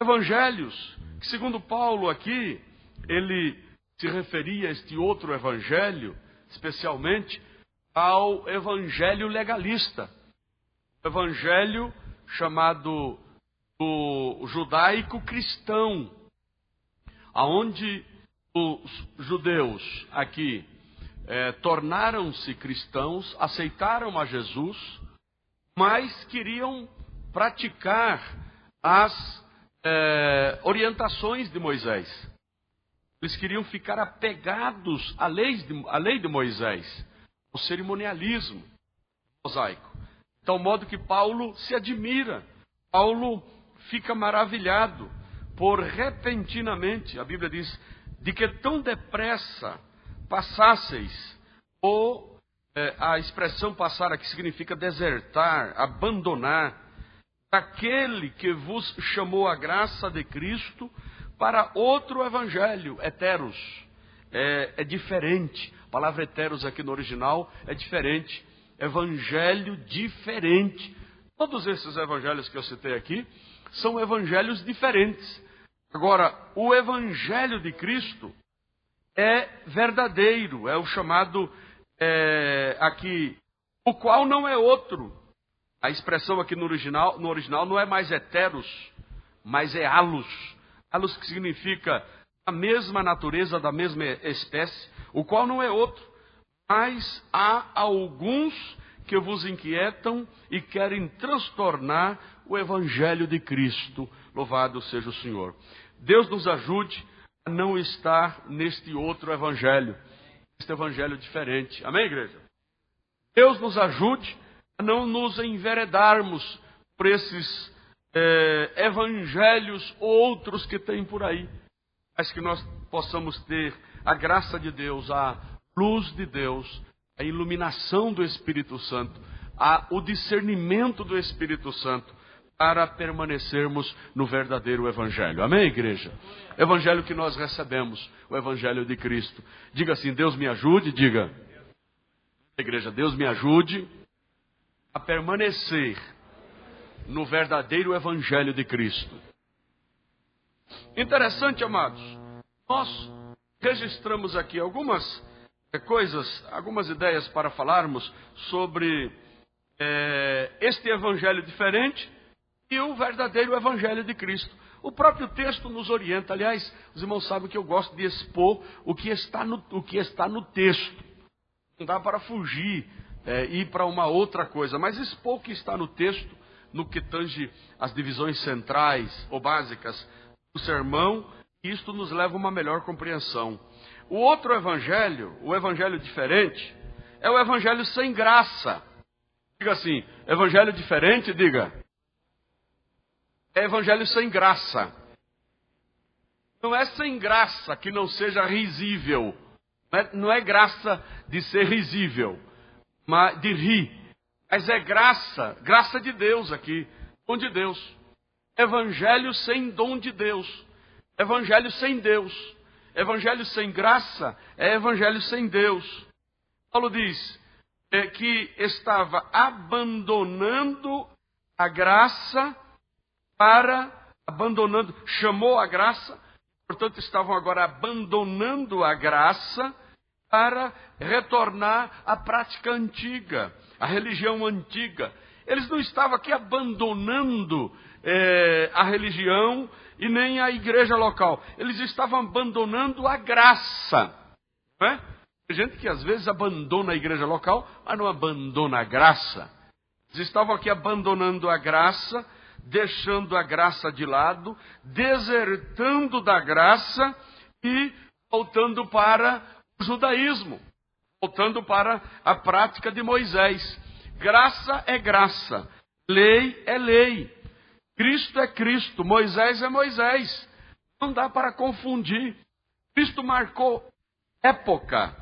Speaker 9: evangelhos que, segundo Paulo aqui, ele se referia a este outro evangelho, especialmente ao evangelho legalista. Evangelho chamado do judaico cristão, aonde os judeus aqui tornaram-se cristãos, aceitaram a Jesus, mas queriam praticar as orientações de Moisés. Eles queriam ficar apegados à lei de Moisés, ao cerimonialismo mosaico. De tal modo que Paulo se admira, Paulo fica maravilhado por repentinamente, a Bíblia diz, de que tão depressa passasseis, ou a expressão passar aqui significa desertar, abandonar, aquele que vos chamou a graça de Cristo para outro evangelho, heteros. É diferente. A palavra heteros aqui no original é diferente. Evangelho diferente. Todos esses evangelhos que eu citei aqui são evangelhos diferentes. Agora, o evangelho de Cristo é verdadeiro, é o chamado aqui, o qual não é outro. A expressão aqui no original não é mais heteros, mas é halos. Halos que significa a mesma natureza, da mesma espécie, o qual não é outro. Mas há alguns que vos inquietam e querem transtornar o evangelho de Cristo. Louvado seja o Senhor. Deus nos ajude a não estar neste outro evangelho, este evangelho diferente. Amém, igreja? Deus nos ajude a não nos enveredarmos por esses evangelhos outros que tem por aí, mas que nós possamos ter a graça de Deus, a luz de Deus, a iluminação do Espírito Santo, o discernimento do Espírito Santo, para permanecermos no verdadeiro evangelho. Amém, igreja? Evangelho que nós recebemos, o evangelho de Cristo. Diga assim, Deus me ajude, diga. Igreja, Deus me ajude a permanecer no verdadeiro evangelho de Cristo. Interessante, amados. Nós registramos aqui algumas coisas, algumas ideias para falarmos sobre este evangelho diferente e o verdadeiro evangelho de Cristo. O próprio texto nos orienta. Aliás, os irmãos sabem que eu gosto de expor o que está no texto. Não dá para fugir, ir para uma outra coisa, mas expor o que está no texto, no que tange as divisões centrais ou básicas do sermão, isto nos leva a uma melhor compreensão. O outro evangelho, o evangelho diferente, é o evangelho sem graça. Diga assim, evangelho diferente, diga. É evangelho sem graça. Não é sem graça que não seja risível. Não é graça de ser risível, mas de rir. Mas é graça de Deus aqui, dom de Deus. Evangelho sem dom de Deus. Evangelho sem Deus. Evangelho sem graça é evangelho sem Deus. Paulo diz que estava abandonando a graça chamou a graça, portanto estavam agora abandonando a graça para retornar à prática antiga, à religião antiga. Eles não estavam aqui abandonando a religião e nem a igreja local. Eles estavam abandonando a graça. Não é? Tem gente que às vezes abandona a igreja local, mas não abandona a graça. Eles estavam aqui abandonando a graça, deixando a graça de lado, desertando da graça e voltando para o judaísmo, voltando para a prática de Moisés. Graça é graça, lei é lei, Cristo é Cristo, Moisés é Moisés. Não dá para confundir. Cristo marcou época,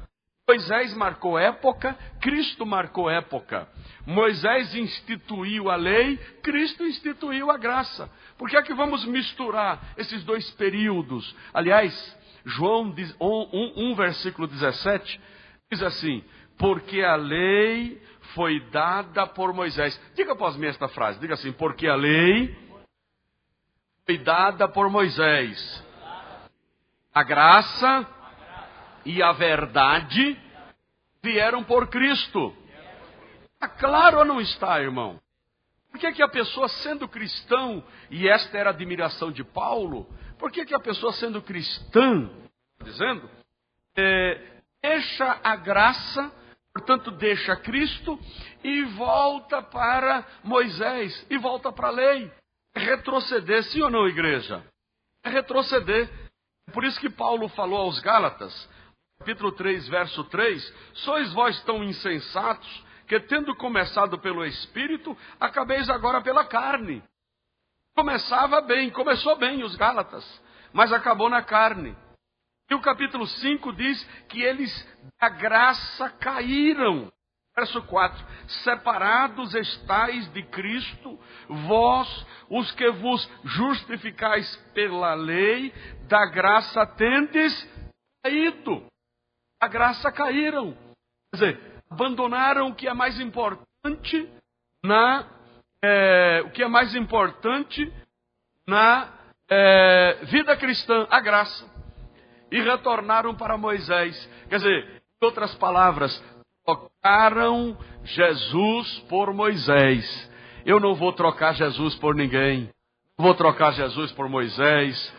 Speaker 9: Moisés marcou época, Cristo marcou época. Moisés instituiu a lei, Cristo instituiu a graça. Por que é que vamos misturar esses dois períodos? Aliás, João 1, versículo 17, diz assim: porque a lei foi dada por Moisés. Diga após mim esta frase, diga assim: porque a lei foi dada por Moisés. A graça e a verdade vieram por Cristo. Está claro ou não está, irmão? Por que a pessoa sendo cristão, e esta era a admiração de Paulo, por que a pessoa sendo cristã, dizendo, deixa a graça, portanto deixa Cristo, e volta para Moisés, e volta para a lei? É retroceder, sim ou não, igreja? É retroceder. Por isso que Paulo falou aos Gálatas, capítulo 3, verso 3, sois vós tão insensatos, que tendo começado pelo Espírito, acabeis agora pela carne. Começava bem, começou bem os Gálatas, mas acabou na carne. E o capítulo 5 diz que eles da graça caíram. Verso 4, separados estáis de Cristo, vós, os que vos justificais pela lei, da graça tendes caído. Da graça caíram. Quer dizer, abandonaram o que é mais importante na vida cristã, a graça. E retornaram para Moisés. Quer dizer, em outras palavras, trocaram Jesus por Moisés. Eu não vou trocar Jesus por ninguém. Não vou trocar Jesus por Moisés.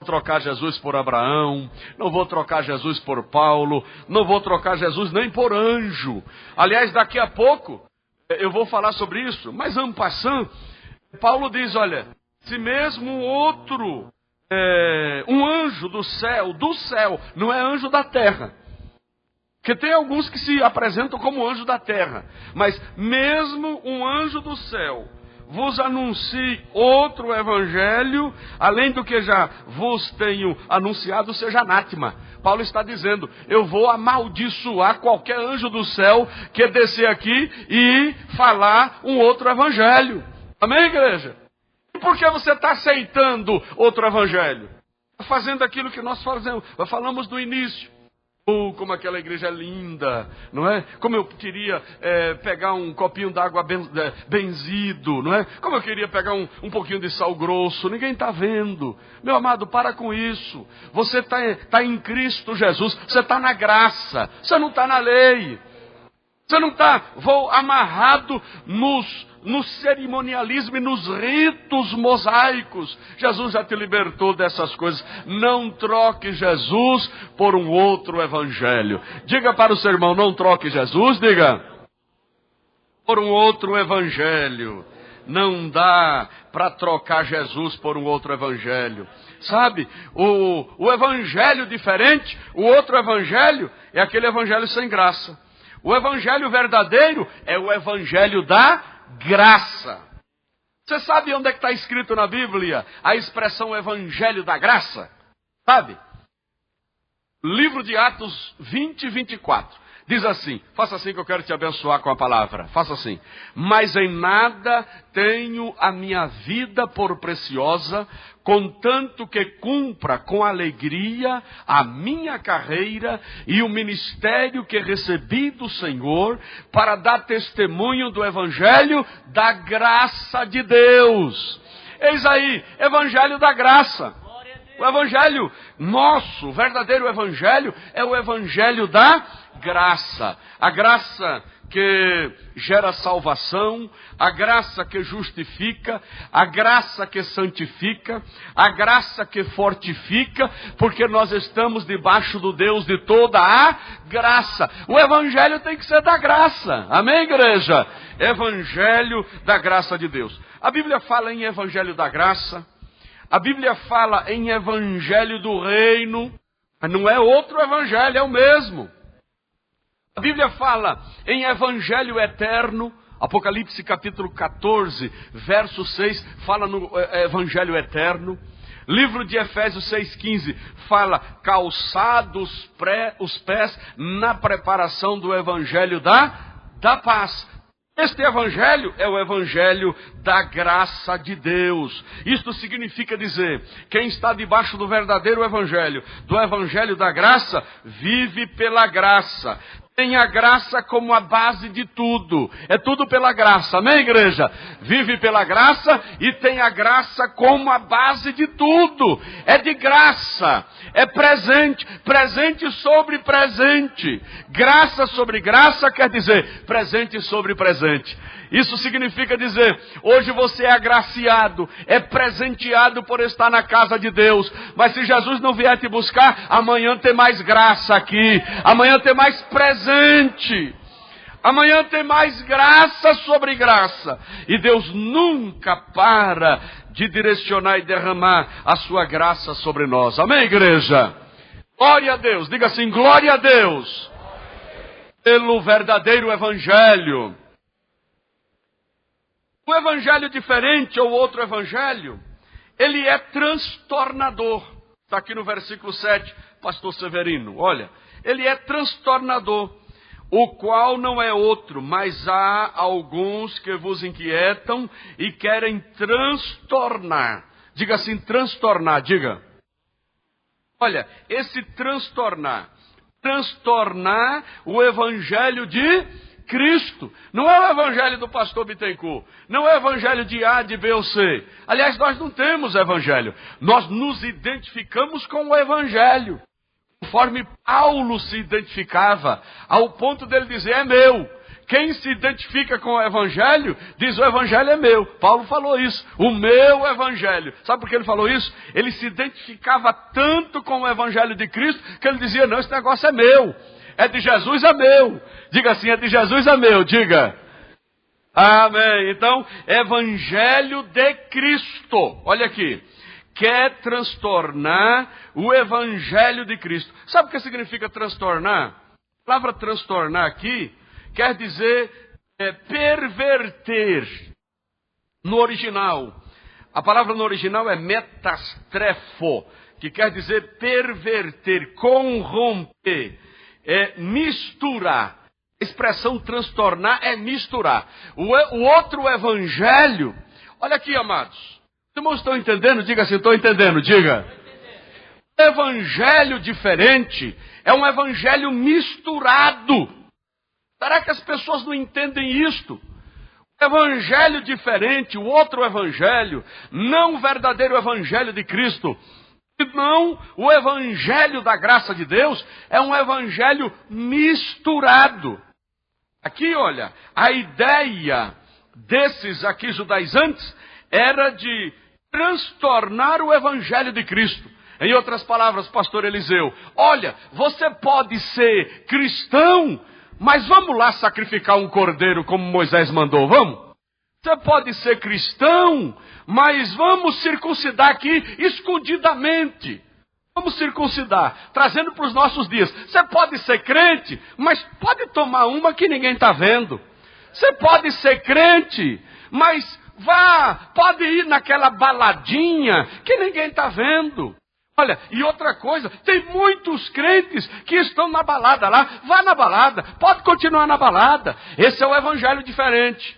Speaker 9: Não vou trocar Jesus por Abraão. Não vou trocar Jesus por Paulo. Não vou trocar Jesus nem por anjo. Aliás, daqui a pouco eu vou falar sobre isso. Mas en passant, Paulo diz, olha, se mesmo outro, um anjo do céu, não é anjo da terra. Porque tem alguns que se apresentam como anjo da terra. Mas mesmo um anjo do céu vos anuncie outro evangelho, além do que já vos tenho anunciado, seja anátema. Paulo está dizendo, eu vou amaldiçoar qualquer anjo do céu que descer aqui e falar um outro evangelho. Amém, igreja? E por que você está aceitando outro evangelho? Está fazendo aquilo que nós falamos no início. Como aquela igreja é linda, não é? Como eu queria pegar um copinho d'água benzido, não é? Como eu queria pegar um pouquinho de sal grosso. Ninguém está vendo. Meu amado, para com isso. Você está em Cristo Jesus. Você está na graça. Você não está na lei. Você não está amarrado no cerimonialismo e nos ritos mosaicos. Jesus já te libertou dessas coisas. Não troque Jesus por um outro evangelho. Diga para o seu irmão, não troque Jesus, diga. Por um outro evangelho. Não dá para trocar Jesus por um outro evangelho. Sabe, o evangelho diferente, o outro evangelho é aquele evangelho sem graça. O evangelho verdadeiro é o evangelho da graça. Você sabe onde é que está escrito na Bíblia a expressão evangelho da graça? Sabe? Livro de Atos 20 e 24. Diz assim, faça assim que eu quero te abençoar com a palavra. Faça assim. Mas em nada tenho a minha vida por preciosa, contanto que cumpra com alegria a minha carreira e o ministério que recebi do Senhor para dar testemunho do evangelho da graça de Deus. Eis aí, evangelho da graça. O evangelho nosso, o verdadeiro evangelho, é o evangelho da graça. A graça que gera salvação, a graça que justifica, a graça que santifica, a graça que fortifica, porque nós estamos debaixo do Deus de toda a graça. O evangelho tem que ser da graça. Amém, igreja? Evangelho da graça de Deus. A Bíblia fala em evangelho da graça, a Bíblia fala em evangelho do reino, mas não é outro evangelho, é o mesmo. A Bíblia fala em evangelho eterno, Apocalipse capítulo 14, verso 6, fala no evangelho eterno. Livro de Efésios 6,15 fala calçados os pés na preparação do evangelho da paz. Este evangelho é o evangelho da graça de Deus. Isto significa dizer, quem está debaixo do verdadeiro evangelho, do evangelho da graça, vive pela graça. Tem a graça como a base de tudo. É tudo pela graça. Amém, igreja? Vive pela graça e tem a graça como a base de tudo. É de graça. É presente. Presente sobre presente. Graça sobre graça quer dizer presente sobre presente. Isso significa dizer, hoje você é agraciado, é presenteado por estar na casa de Deus. Mas se Jesus não vier te buscar, amanhã tem mais graça aqui. Amanhã tem mais presente. Amanhã tem mais graça sobre graça. E Deus nunca para de direcionar e derramar a sua graça sobre nós. Amém, igreja? Glória a Deus. Diga assim, glória a Deus. Pelo verdadeiro evangelho. O evangelho diferente ou outro evangelho, ele é transtornador. Está aqui no versículo 7, pastor Severino. Olha, ele é transtornador, o qual não é outro, mas há alguns que vos inquietam e querem transtornar. Diga assim, transtornar, diga. Olha, esse transtornar o evangelho de Cristo. Não é o evangelho do pastor Bittencourt. Não é o evangelho de A, de B ou C. Aliás, nós não temos evangelho. Nós nos identificamos com o evangelho. Conforme Paulo se identificava, ao ponto dele dizer, é meu. Quem se identifica com o evangelho, diz, o evangelho é meu. Paulo falou isso, o meu evangelho. Sabe por que ele falou isso? Ele se identificava tanto com o evangelho de Cristo, que ele dizia, não, esse negócio é meu. É de Jesus, é meu. Diga assim, é de Jesus, é meu. Diga. Amém. Então, evangelho de Cristo. Olha aqui. Quer transtornar o evangelho de Cristo. Sabe o que significa transtornar? A palavra transtornar aqui quer dizer perverter. No original. A palavra no original é metastrefo, que quer dizer perverter, corromper. É misturar. A expressão transtornar é misturar. O outro evangelho, olha aqui, amados. Os irmãos estão entendendo? Diga assim, estou entendendo, diga. O evangelho diferente é um evangelho misturado. Será que as pessoas não entendem isto? O evangelho diferente, o outro evangelho, não o verdadeiro evangelho de Cristo, não, o evangelho da graça de Deus é um evangelho misturado. Aqui, olha, a ideia desses aqui judaizantes era de transtornar o evangelho de Cristo. Em outras palavras, pastor Eliseu, olha, você pode ser cristão, mas vamos lá sacrificar um cordeiro como Moisés mandou, vamos? Você pode ser cristão, mas vamos circuncidar aqui escondidamente. Vamos circuncidar, trazendo para os nossos dias. Você pode ser crente, mas pode tomar uma que ninguém está vendo. Você pode ser crente, mas pode ir naquela baladinha que ninguém está vendo. Olha, e outra coisa, tem muitos crentes que estão na balada lá. Vá na balada, pode continuar na balada. Esse é o evangelho diferente.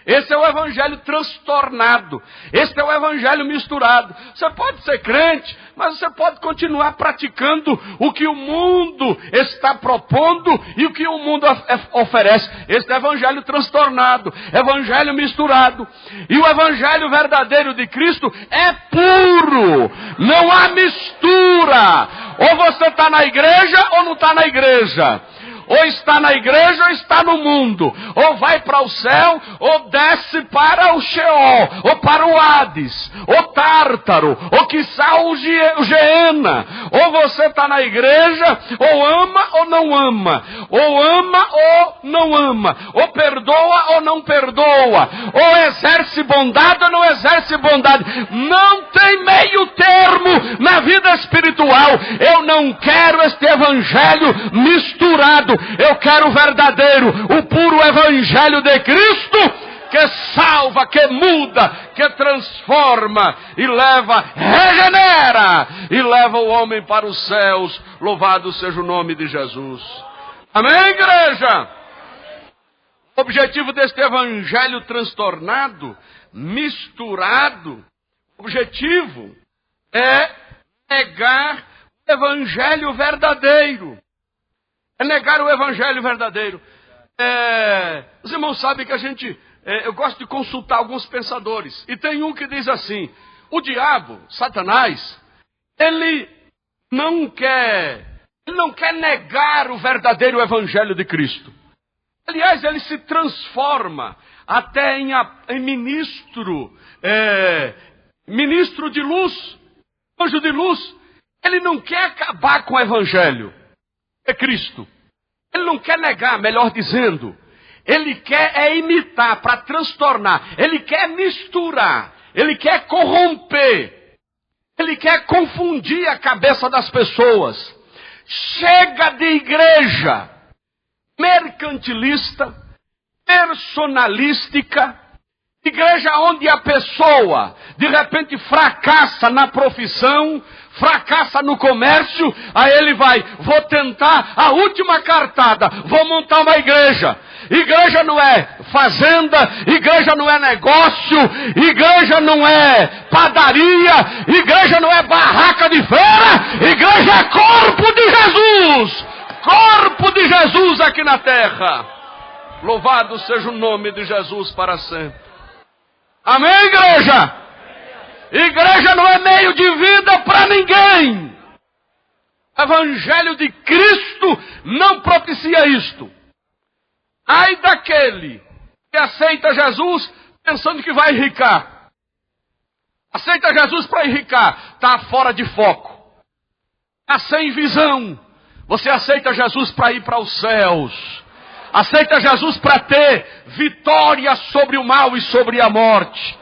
Speaker 9: Esse é o evangelho transtornado. Esse é o evangelho misturado. Você pode ser crente, mas você pode continuar praticando o que o mundo está propondo e o que o mundo oferece. Esse é o evangelho transtornado, evangelho misturado. E o evangelho verdadeiro de Cristo é puro. Não há mistura. Ou você está na igreja ou não está na igreja. ou está na igreja ou está no mundo, ou vai para o céu ou desce para o Sheol, ou para o Hades, ou Tártaro, ou quiçá o Geena. Ou você está na igreja, ou ama ou não ama, ou não ama, ou perdoa ou não perdoa, ou exerce bondade ou não exerce bondade. Não tem meio termo na vida espiritual. Eu não quero este evangelho misturado. Eu quero o verdadeiro, o puro evangelho de Cristo, que salva, que muda, que transforma e leva, regenera e leva o homem para os céus. Louvado seja o nome de Jesus. Amém, igreja? O objetivo deste evangelho transtornado, misturado, o objetivo é negar o evangelho verdadeiro. É negar o evangelho verdadeiro. Os irmãos sabem que eu gosto de consultar alguns pensadores. E tem um que diz assim: o diabo, Satanás, ele não quer negar o verdadeiro evangelho de Cristo. Aliás, ele se transforma até em ministro de luz, anjo de luz. Ele não quer acabar com o evangelho de Cristo. Ele não quer negar, melhor dizendo. Ele quer imitar, para transtornar. Ele quer misturar. Ele quer corromper. Ele quer confundir a cabeça das pessoas. Chega de igreja mercantilista, personalística, igreja onde a pessoa de repente fracassa na profissão, fracassa no comércio, aí ele vou tentar a última cartada, vou montar uma igreja. Igreja não é fazenda, igreja não é negócio, igreja não é padaria, igreja não é barraca de feira, igreja é corpo de Jesus, corpo de Jesus aqui na terra. Louvado seja o nome de Jesus para sempre. Amém, igreja? Igreja não é meio de vida para ninguém. O evangelho de Cristo não propicia isto. Ai daquele que aceita Jesus pensando que vai enricar. Aceita Jesus para enricar, está fora de foco, está sem visão. Você aceita Jesus para ir para os céus. Aceita Jesus para ter vitória sobre o mal e sobre a morte.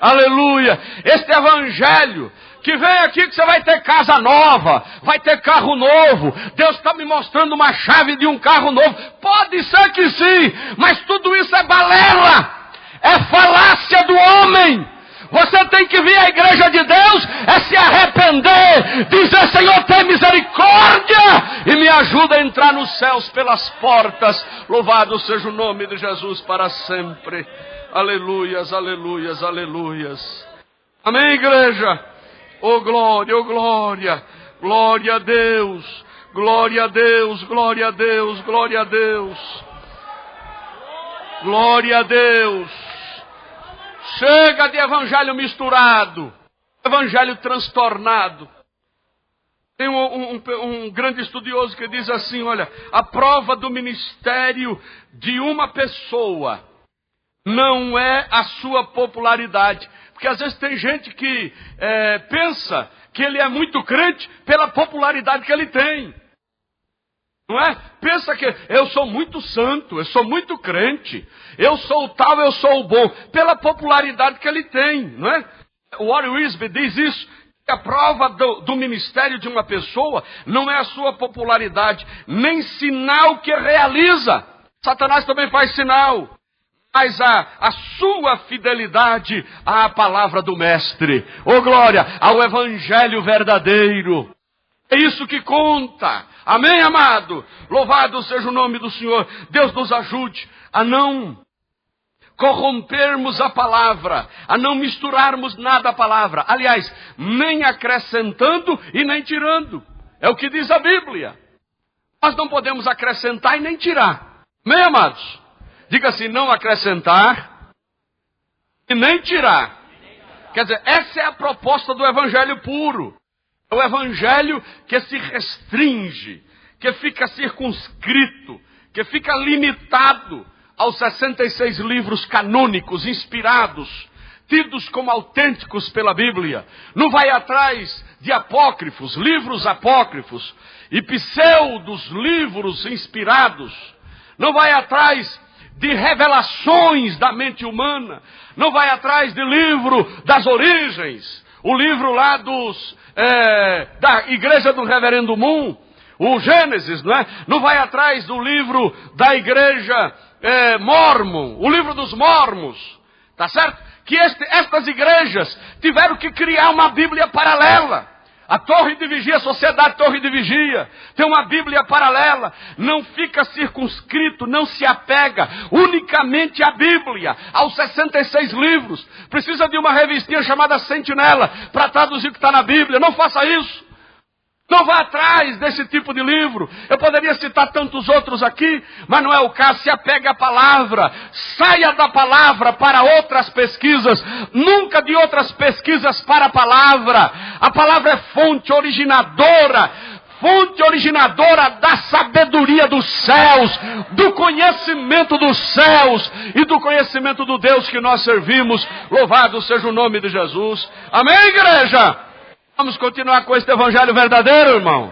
Speaker 9: Aleluia. Este evangelho que vem aqui que você vai ter casa nova, vai ter carro novo. Deus está me mostrando uma chave de um carro novo. Pode ser que sim, mas tudo isso é balela. É falácia do homem. Você tem que vir à igreja de Deus, é se arrepender, dizer: Senhor, tem misericórdia e me ajuda a entrar nos céus pelas portas. Louvado seja o nome de Jesus para sempre. Aleluias, aleluias, aleluias. Amém, igreja? Oh glória, oh glória. Glória a Deus, glória a Deus, glória a Deus, glória a Deus. Glória a Deus. Chega de evangelho misturado, evangelho transtornado. Tem um grande estudioso que diz assim: olha, a prova do ministério de uma pessoa não é a sua popularidade. Porque às vezes tem gente que pensa que ele é muito crente pela popularidade que ele tem. Não é? Pensa que eu sou muito santo, eu sou muito crente, eu sou o tal, eu sou o bom, pela popularidade que ele tem, não é? O Warren Wiersbe diz isso, que a prova do ministério de uma pessoa não é a sua popularidade, nem sinal que realiza. Satanás também faz sinal, mas a sua fidelidade à palavra do mestre, oh glória, ao evangelho verdadeiro. É isso que conta. Amém, amado? Louvado seja o nome do Senhor. Deus nos ajude a não corrompermos a palavra, a não misturarmos nada à palavra. Aliás, nem acrescentando e nem tirando. É o que diz a Bíblia. Nós não podemos acrescentar e nem tirar. Amém, amados? Diga assim: não acrescentar e nem tirar. Quer dizer, essa é a proposta do evangelho puro. É o evangelho que se restringe, que fica circunscrito, que fica limitado aos 66 livros canônicos, inspirados, tidos como autênticos pela Bíblia. Não vai atrás de apócrifos, livros apócrifos e pseudos livros inspirados. Não vai atrás de revelações da mente humana. Não vai atrás de livro das origens. O livro lá da igreja do Reverendo Moon, o Gênesis, não é? Não vai atrás do livro da igreja Mormon, o livro dos Mormons, tá certo? Que estas igrejas tiveram que criar uma Bíblia paralela. A Torre de Vigia, a Sociedade Torre de Vigia, tem uma Bíblia paralela. Não fica circunscrito, não se apega unicamente à Bíblia, aos 66 livros. Precisa de uma revistinha chamada Sentinela para traduzir o que está na Bíblia. Não faça isso. Não vá atrás desse tipo de livro. Eu poderia citar tantos outros aqui, mas não é o caso. Se apegue à palavra. Saia da palavra para outras pesquisas. Nunca de outras pesquisas para a palavra. A palavra é fonte originadora da sabedoria dos céus, do conhecimento dos céus e do conhecimento do Deus que nós servimos. Louvado seja o nome de Jesus. Amém, igreja? Vamos continuar com este evangelho verdadeiro, irmão?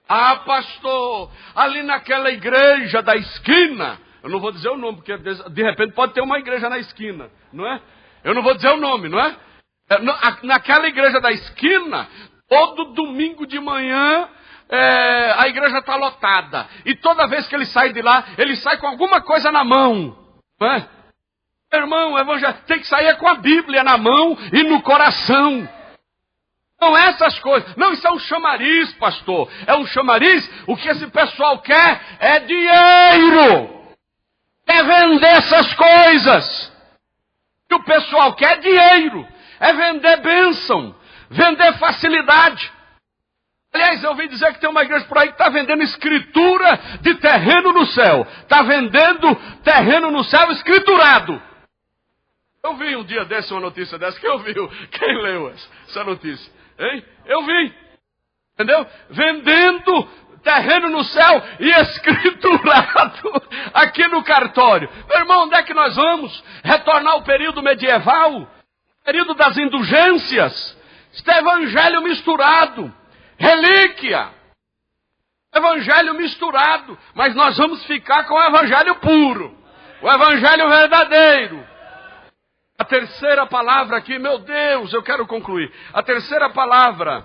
Speaker 9: Ah, pastor, ali naquela igreja da esquina, eu não vou dizer o nome, porque de repente pode ter uma igreja na esquina, não é? Eu não vou dizer o nome, não é? Naquela igreja da esquina, todo domingo de manhã, a igreja está lotada. E toda vez que ele sai de lá, ele sai com alguma coisa na mão, não é? Irmão, o evangelho tem que sair com a Bíblia na mão e no coração. Não essas coisas. Não, isso é um chamariz, pastor. É um chamariz. O que esse pessoal quer é dinheiro. Quer vender essas coisas. O que o pessoal quer é dinheiro. É vender bênção. Vender facilidade. Aliás, eu ouvi dizer que tem uma igreja por aí que está vendendo escritura de terreno no céu. Está vendendo terreno no céu escriturado. Eu vi um dia desse uma notícia dessa. Quem ouviu? Quem leu essa notícia? Hein? Eu vi, entendeu? Vendendo terreno no céu e escriturado aqui no cartório. Meu irmão, onde é que nós vamos? Retornar ao período medieval? Período das indulgências? Este é evangelho misturado, relíquia, evangelho misturado, mas nós vamos ficar com o evangelho puro, o evangelho verdadeiro. A terceira palavra aqui, meu Deus, eu quero concluir. A terceira palavra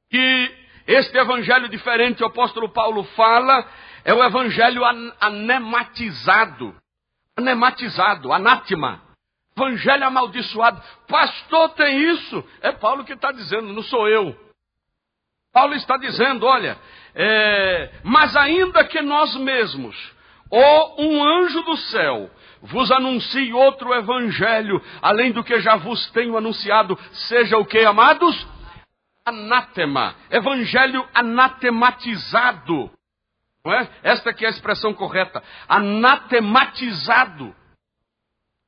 Speaker 9: que este evangelho diferente, o apóstolo Paulo fala, é o evangelho anematizado. Anematizado, anátema. Evangelho amaldiçoado. Pastor, tem isso? É Paulo que está dizendo, não sou eu. Paulo está dizendo, olha, mas ainda que nós mesmos, ou um anjo do céu, vos anuncie outro evangelho, além do que já vos tenho anunciado, seja o que, amados? Anátema. Evangelho anatematizado. Não é? Esta que é a expressão correta. Anatematizado.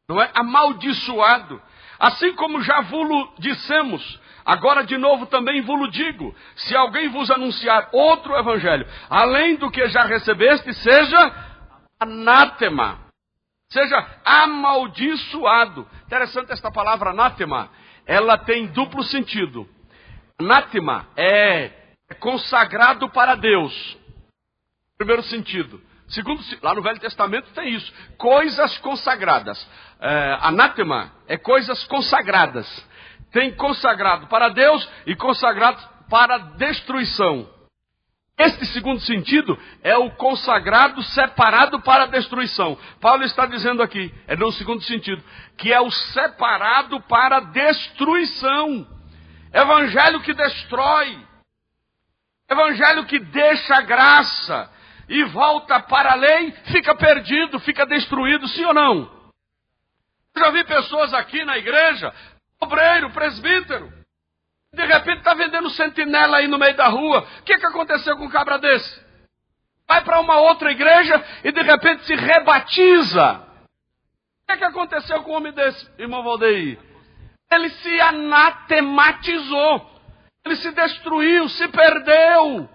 Speaker 9: Não é? Amaldiçoado. Assim como já vos dissemos, agora de novo também vos digo, se alguém vos anunciar outro evangelho, além do que já recebeste, seja anátema. Seja amaldiçoado. Interessante esta palavra anátema. Ela tem duplo sentido. Anátema é consagrado para Deus. Primeiro sentido. Segundo, lá no Velho Testamento tem isso. Coisas consagradas. Anátema é coisas consagradas. Tem consagrado para Deus e consagrado para destruição. Este segundo sentido é o consagrado separado para a destruição. Paulo está dizendo aqui, no segundo sentido, que é o separado para a destruição. Evangelho que destrói. Evangelho que deixa a graça e volta para a lei, fica perdido, fica destruído, sim ou não? Eu já vi pessoas aqui na igreja, obreiro, presbítero, de repente está vendendo sentinela aí no meio da rua. O que aconteceu com um cabra desse? Vai para uma outra igreja e de repente se rebatiza. O que aconteceu com um homem desse, irmão Valdeir? Ele se anatematizou. Ele se destruiu, se perdeu.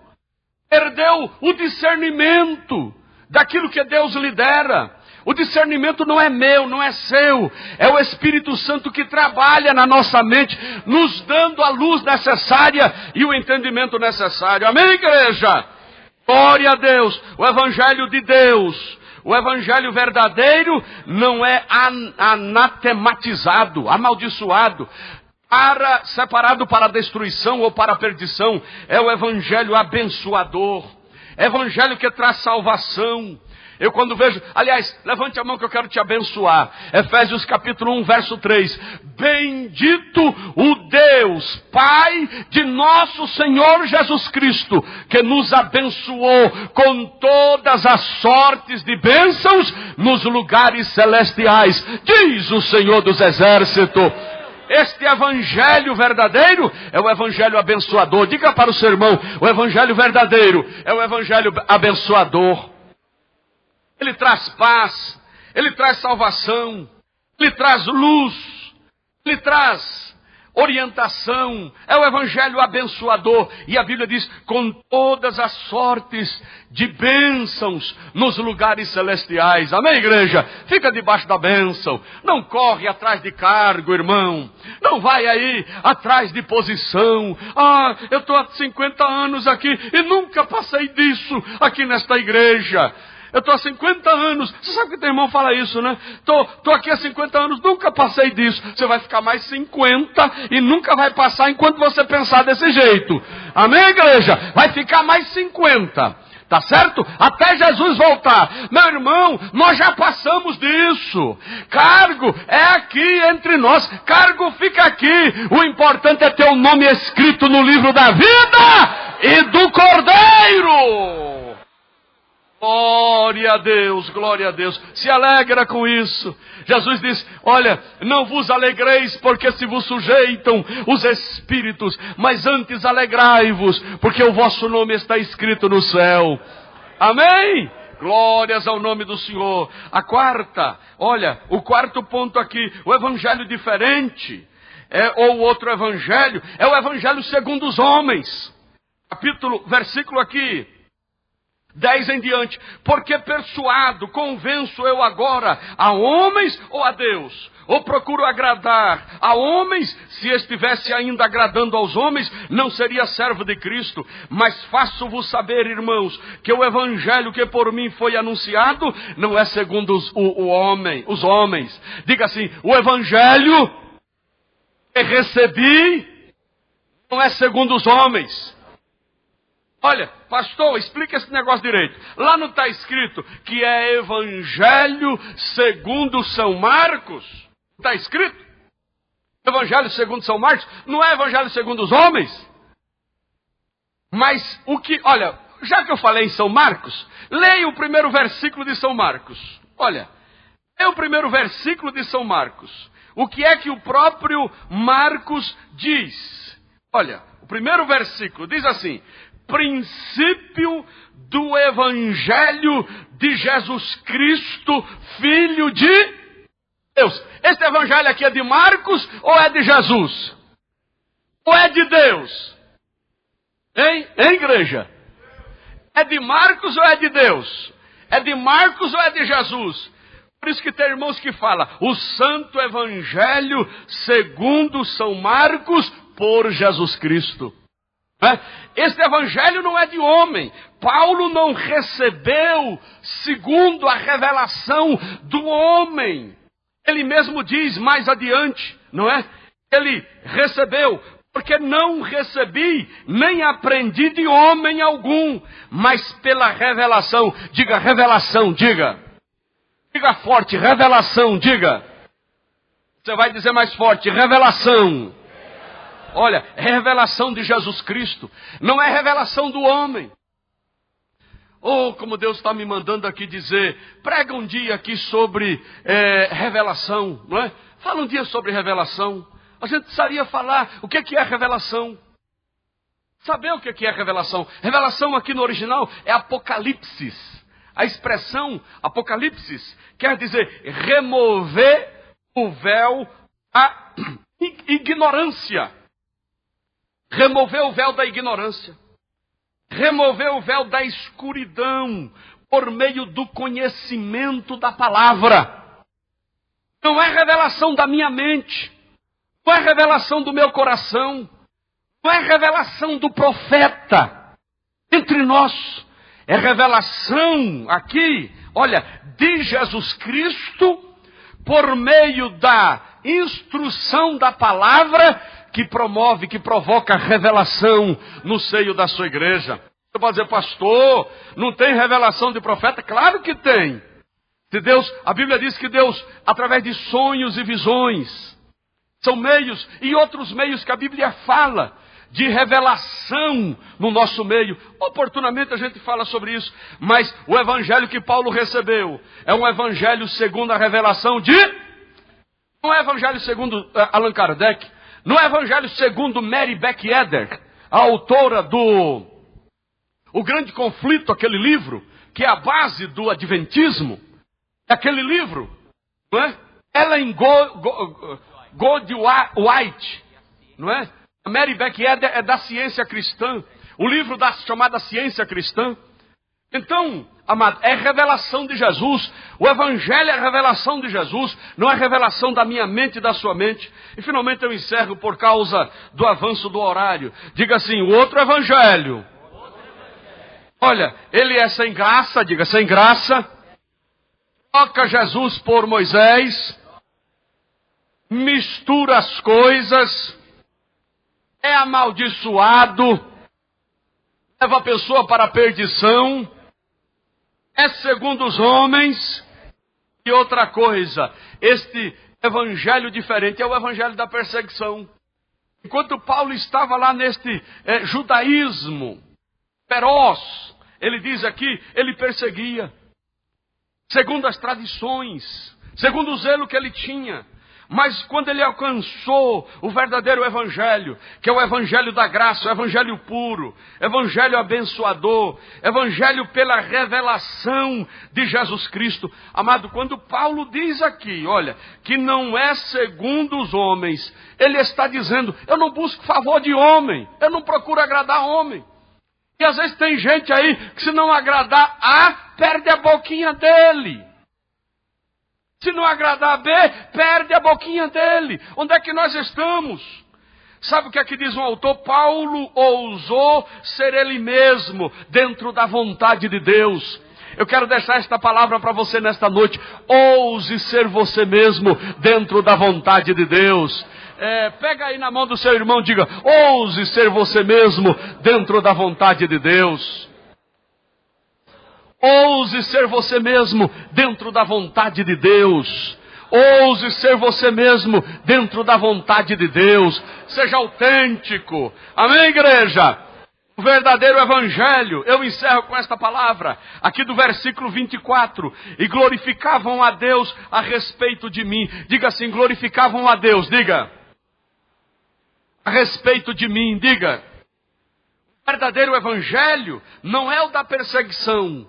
Speaker 9: Perdeu o discernimento daquilo que Deus lhe dera. O discernimento não é meu, não é seu. É o Espírito Santo que trabalha na nossa mente, nos dando a luz necessária e o entendimento necessário. Amém, igreja? Glória a Deus. O Evangelho de Deus, o Evangelho verdadeiro, não é anatematizado, amaldiçoado, separado para a destruição ou para a perdição. É o Evangelho abençoador. Evangelho que traz salvação. Eu quando vejo, aliás, levante a mão que eu quero te abençoar. Efésios capítulo 1, verso 3. Bendito o Deus, Pai de nosso Senhor Jesus Cristo, que nos abençoou com todas as sortes de bênçãos nos lugares celestiais. Diz o Senhor dos Exércitos. Este evangelho verdadeiro é o evangelho abençoador. Diga para o seu irmão, o evangelho verdadeiro é o evangelho abençoador. Ele traz paz, ele traz salvação, ele traz luz, ele traz orientação. É o evangelho abençoador. E a Bíblia diz, com todas as sortes de bênçãos nos lugares celestiais. Amém, igreja? Fica debaixo da bênção. Não corre atrás de cargo, irmão. Não vai aí atrás de posição. Eu estou há 50 anos aqui e nunca passei disso aqui nesta igreja. Eu estou há 50 anos. Você sabe que teu irmão fala isso, né? Estou aqui há 50 anos, nunca passei disso. Você vai ficar mais 50 e nunca vai passar enquanto você pensar desse jeito. Amém, igreja? Vai ficar mais 50. Tá certo? Até Jesus voltar. Meu irmão, nós já passamos disso. Cargo é aqui entre nós. Cargo fica aqui. O importante é ter o nome escrito no livro da vida e do Cordeiro. Glória a Deus, glória a Deus. Se alegra com isso. Jesus diz, olha, não vos alegreis porque se vos sujeitam os espíritos, mas antes alegrai-vos, porque o vosso nome está escrito no céu. Amém? Glórias ao nome do Senhor. A quarta, olha, o quarto ponto aqui, o evangelho diferente, ou outro evangelho, é o evangelho segundo os homens. Versículo aqui, 10 em diante. Porque persuado, convenço eu agora a homens ou a Deus? Ou procuro agradar a homens? Se estivesse ainda agradando aos homens, não seria servo de Cristo. Mas faço-vos saber, irmãos, que o evangelho que por mim foi anunciado não é segundo os homens. Diga assim, o evangelho que recebi não é segundo os homens. Olha, pastor, explica esse negócio direito. Lá não está escrito que é evangelho segundo São Marcos? Está escrito? Evangelho segundo São Marcos? Não é evangelho segundo os homens? Mas olha, já que eu falei em São Marcos, leia o primeiro versículo de São Marcos. Olha, leia o primeiro versículo de São Marcos. O que é que o próprio Marcos diz? Olha, o primeiro versículo diz assim: princípio do Evangelho de Jesus Cristo, Filho de Deus. Este Evangelho aqui é de Marcos ou é de Jesus? Ou é de Deus? Hein, igreja? É de Marcos ou é de Deus? É de Marcos ou é de Jesus? Por isso que tem irmãos que falam, o Santo Evangelho segundo São Marcos por Jesus Cristo. Este evangelho não é de homem. Paulo não recebeu segundo a revelação do homem. Ele mesmo diz mais adiante, não é? Ele recebeu, porque não recebi, nem aprendi de homem algum, mas pela revelação. Diga revelação, diga. Diga forte, revelação, diga. Você vai dizer mais forte, revelação. Olha, é revelação de Jesus Cristo, não é revelação do homem. Oh, como Deus está me mandando aqui dizer, prega um dia aqui sobre revelação, não é? Fala um dia sobre revelação. A gente precisaria falar o que é revelação. Saber o que é revelação. Revelação aqui no original é apocalipsis. A expressão apocalipsis quer dizer remover o véu da ignorância. Remover o véu da ignorância. removeu o véu da escuridão por meio do conhecimento da palavra. Não é revelação da minha mente, não é revelação do meu coração, não é revelação do profeta entre nós. É revelação aqui, olha, de Jesus Cristo, por meio da instrução da palavra, que promove, que provoca revelação no seio da sua igreja. Você pode dizer, pastor, não tem revelação de profeta? Claro que tem. Se Deus, a Bíblia diz que Deus, através de sonhos e visões, são meios, e outros meios que a Bíblia fala, de revelação no nosso meio. Oportunamente a gente fala sobre isso, mas o evangelho que Paulo recebeu é um evangelho segundo a revelação de... Não é evangelho segundo Allan Kardec, não é evangelho segundo Mary Beck Eder, a autora do O Grande Conflito, aquele livro, que é a base do Adventismo, aquele livro, não é? Ellen Goldwhite, não é? A Mary Beck Eder é da ciência cristã, o livro da chamada ciência cristã. Então, amado, é revelação de Jesus. O evangelho é revelação de Jesus, não é revelação da minha mente e da sua mente. E finalmente eu encerro por causa do avanço do horário. Diga assim, o outro evangelho. Olha, ele é sem graça, diga sem graça. Troca Jesus por Moisés. Mistura as coisas. É amaldiçoado. Leva a pessoa para a perdição. É segundo os homens. E outra coisa, este evangelho diferente é o evangelho da perseguição. Enquanto Paulo estava lá neste judaísmo feroz, ele diz aqui, ele perseguia. Segundo as tradições, segundo o zelo que ele tinha. Mas quando ele alcançou o verdadeiro evangelho, que é o evangelho da graça, o evangelho puro, evangelho abençoador, evangelho pela revelação de Jesus Cristo. Amado, quando Paulo diz aqui, olha, que não é segundo os homens, ele está dizendo, eu não busco favor de homem, eu não procuro agradar homem. E às vezes tem gente aí que se não agradar A, perde a boquinha dele. Se não agradar a B, perde a boquinha dele. Onde é que nós estamos? Sabe o que é que diz um autor? Paulo ousou ser ele mesmo dentro da vontade de Deus. Eu quero deixar esta palavra para você nesta noite. Ouse ser você mesmo dentro da vontade de Deus. Pega aí na mão do seu irmão e diga, ouse ser você mesmo dentro da vontade de Deus. Ouse ser você mesmo dentro da vontade de Deus. Ouse ser você mesmo dentro da vontade de Deus. Seja autêntico. Amém, igreja? O verdadeiro evangelho. Eu encerro com esta palavra. Aqui do versículo 24. E glorificavam a Deus a respeito de mim. Diga assim, glorificavam a Deus. Diga. A respeito de mim. Diga. O verdadeiro evangelho não é o da perseguição.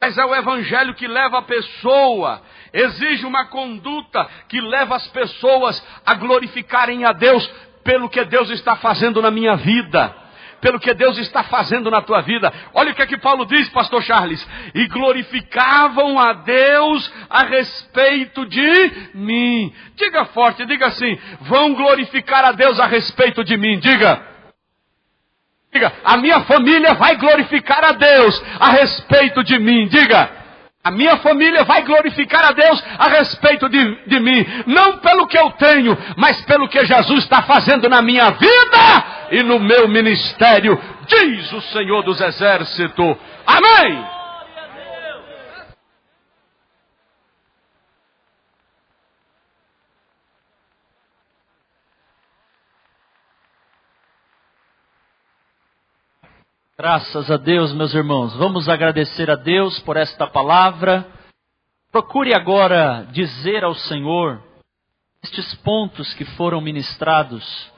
Speaker 9: Mas é o evangelho que leva a pessoa, exige uma conduta que leva as pessoas a glorificarem a Deus pelo que Deus está fazendo na minha vida, pelo que Deus está fazendo na tua vida. Olha o que é que Paulo diz, pastor Charles. E glorificavam a Deus a respeito de mim. Diga forte, diga assim, vão glorificar a Deus a respeito de mim. Diga. Diga, a minha família vai glorificar a Deus a respeito de mim. Diga, a minha família vai glorificar a Deus a respeito de mim. Não pelo que eu tenho, mas pelo que Jesus está fazendo na minha vida e no meu ministério, diz o Senhor dos Exércitos. Amém!
Speaker 7: Graças a Deus, meus irmãos. Vamos agradecer a Deus por esta palavra. Procure agora dizer ao Senhor estes pontos que foram ministrados.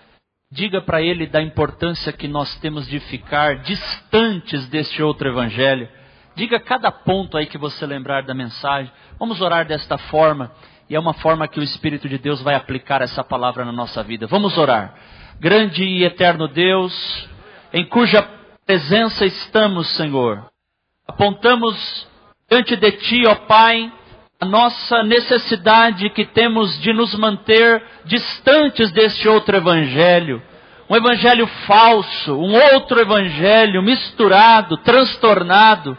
Speaker 7: Diga para Ele da importância que nós temos de ficar distantes deste outro evangelho. Diga cada ponto aí que você lembrar da mensagem. Vamos orar desta forma. E é uma forma que o Espírito de Deus vai aplicar essa palavra na nossa vida. Vamos orar. Grande e eterno Deus, em cuja presença estamos, Senhor. Apontamos diante de Ti, ó Pai, a nossa necessidade que temos de nos manter distantes deste outro evangelho. Um evangelho falso, um outro evangelho misturado, transtornado.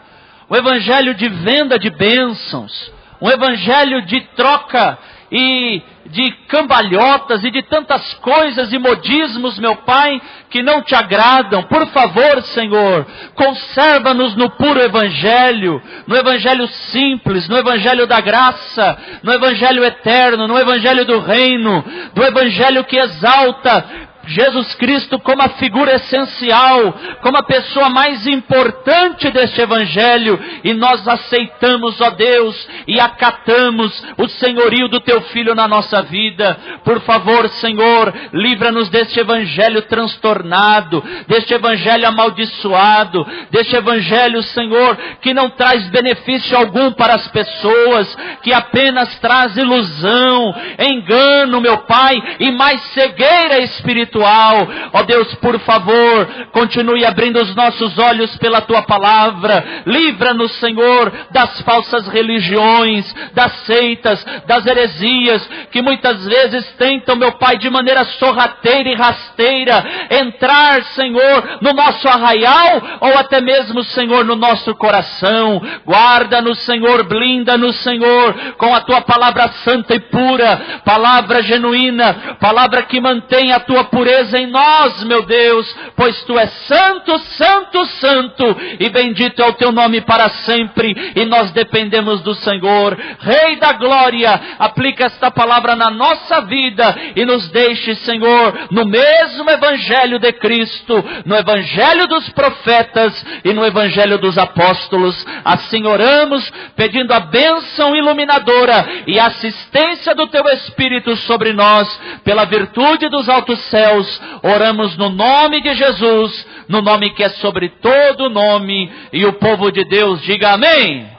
Speaker 7: Um evangelho de venda de bênçãos. Um evangelho de troca e de cambalhotas e de tantas coisas e modismos, meu Pai, que não te agradam. Por favor, Senhor, conserva-nos no puro evangelho, no evangelho simples, no evangelho da graça, no evangelho eterno, no evangelho do reino, do evangelho que exalta Jesus Cristo como a figura essencial, como a pessoa mais importante deste evangelho, e nós aceitamos, ó Deus, e acatamos o senhorio do Teu Filho na nossa vida. Por favor, Senhor, livra-nos deste evangelho transtornado, deste evangelho amaldiçoado, deste evangelho, Senhor, que não traz benefício algum para as pessoas, que apenas traz ilusão, engano, meu Pai, e mais cegueira espiritual. Ó Deus, por favor, continue abrindo os nossos olhos pela Tua palavra. Livra-nos, Senhor, das falsas religiões, das seitas, das heresias, que muitas vezes tentam, meu Pai, de maneira sorrateira e rasteira, entrar, Senhor, no nosso arraial, ou até mesmo, Senhor, no nosso coração. Guarda-nos, Senhor, blinda-nos, Senhor, com a Tua palavra santa e pura, palavra genuína, palavra que mantém a Tua pureza em nós, meu Deus, pois Tu és santo, santo, santo, e bendito é o Teu nome para sempre, e nós dependemos do Senhor. Rei da glória, aplica esta palavra na nossa vida, e nos deixe, Senhor, no mesmo evangelho de Cristo, no evangelho dos profetas, e no evangelho dos apóstolos. Assim oramos, pedindo a bênção iluminadora, e a assistência do Teu Espírito sobre nós, pela virtude dos altos céus. Oramos no nome de Jesus, no nome que é sobre todo nome, e o povo de Deus diga amém.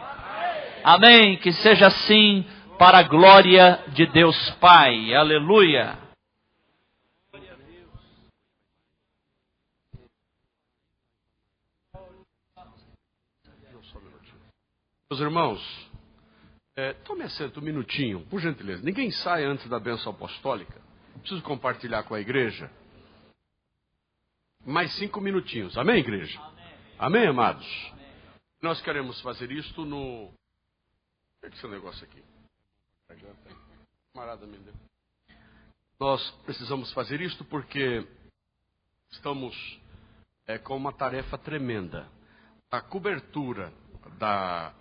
Speaker 7: Amém, que seja assim, para a glória de Deus Pai. Aleluia.
Speaker 9: Meus irmãos, tome assento um minutinho, por gentileza. Ninguém sai antes da bênção apostólica. Preciso compartilhar com a igreja. Mais 5 minutinhos. Amém, igreja? Amém, amados? Amém. Nós queremos fazer isto no... O que é esse negócio aqui? Camarada me deu. Nós precisamos fazer isto porque estamos com uma tarefa tremenda. A cobertura a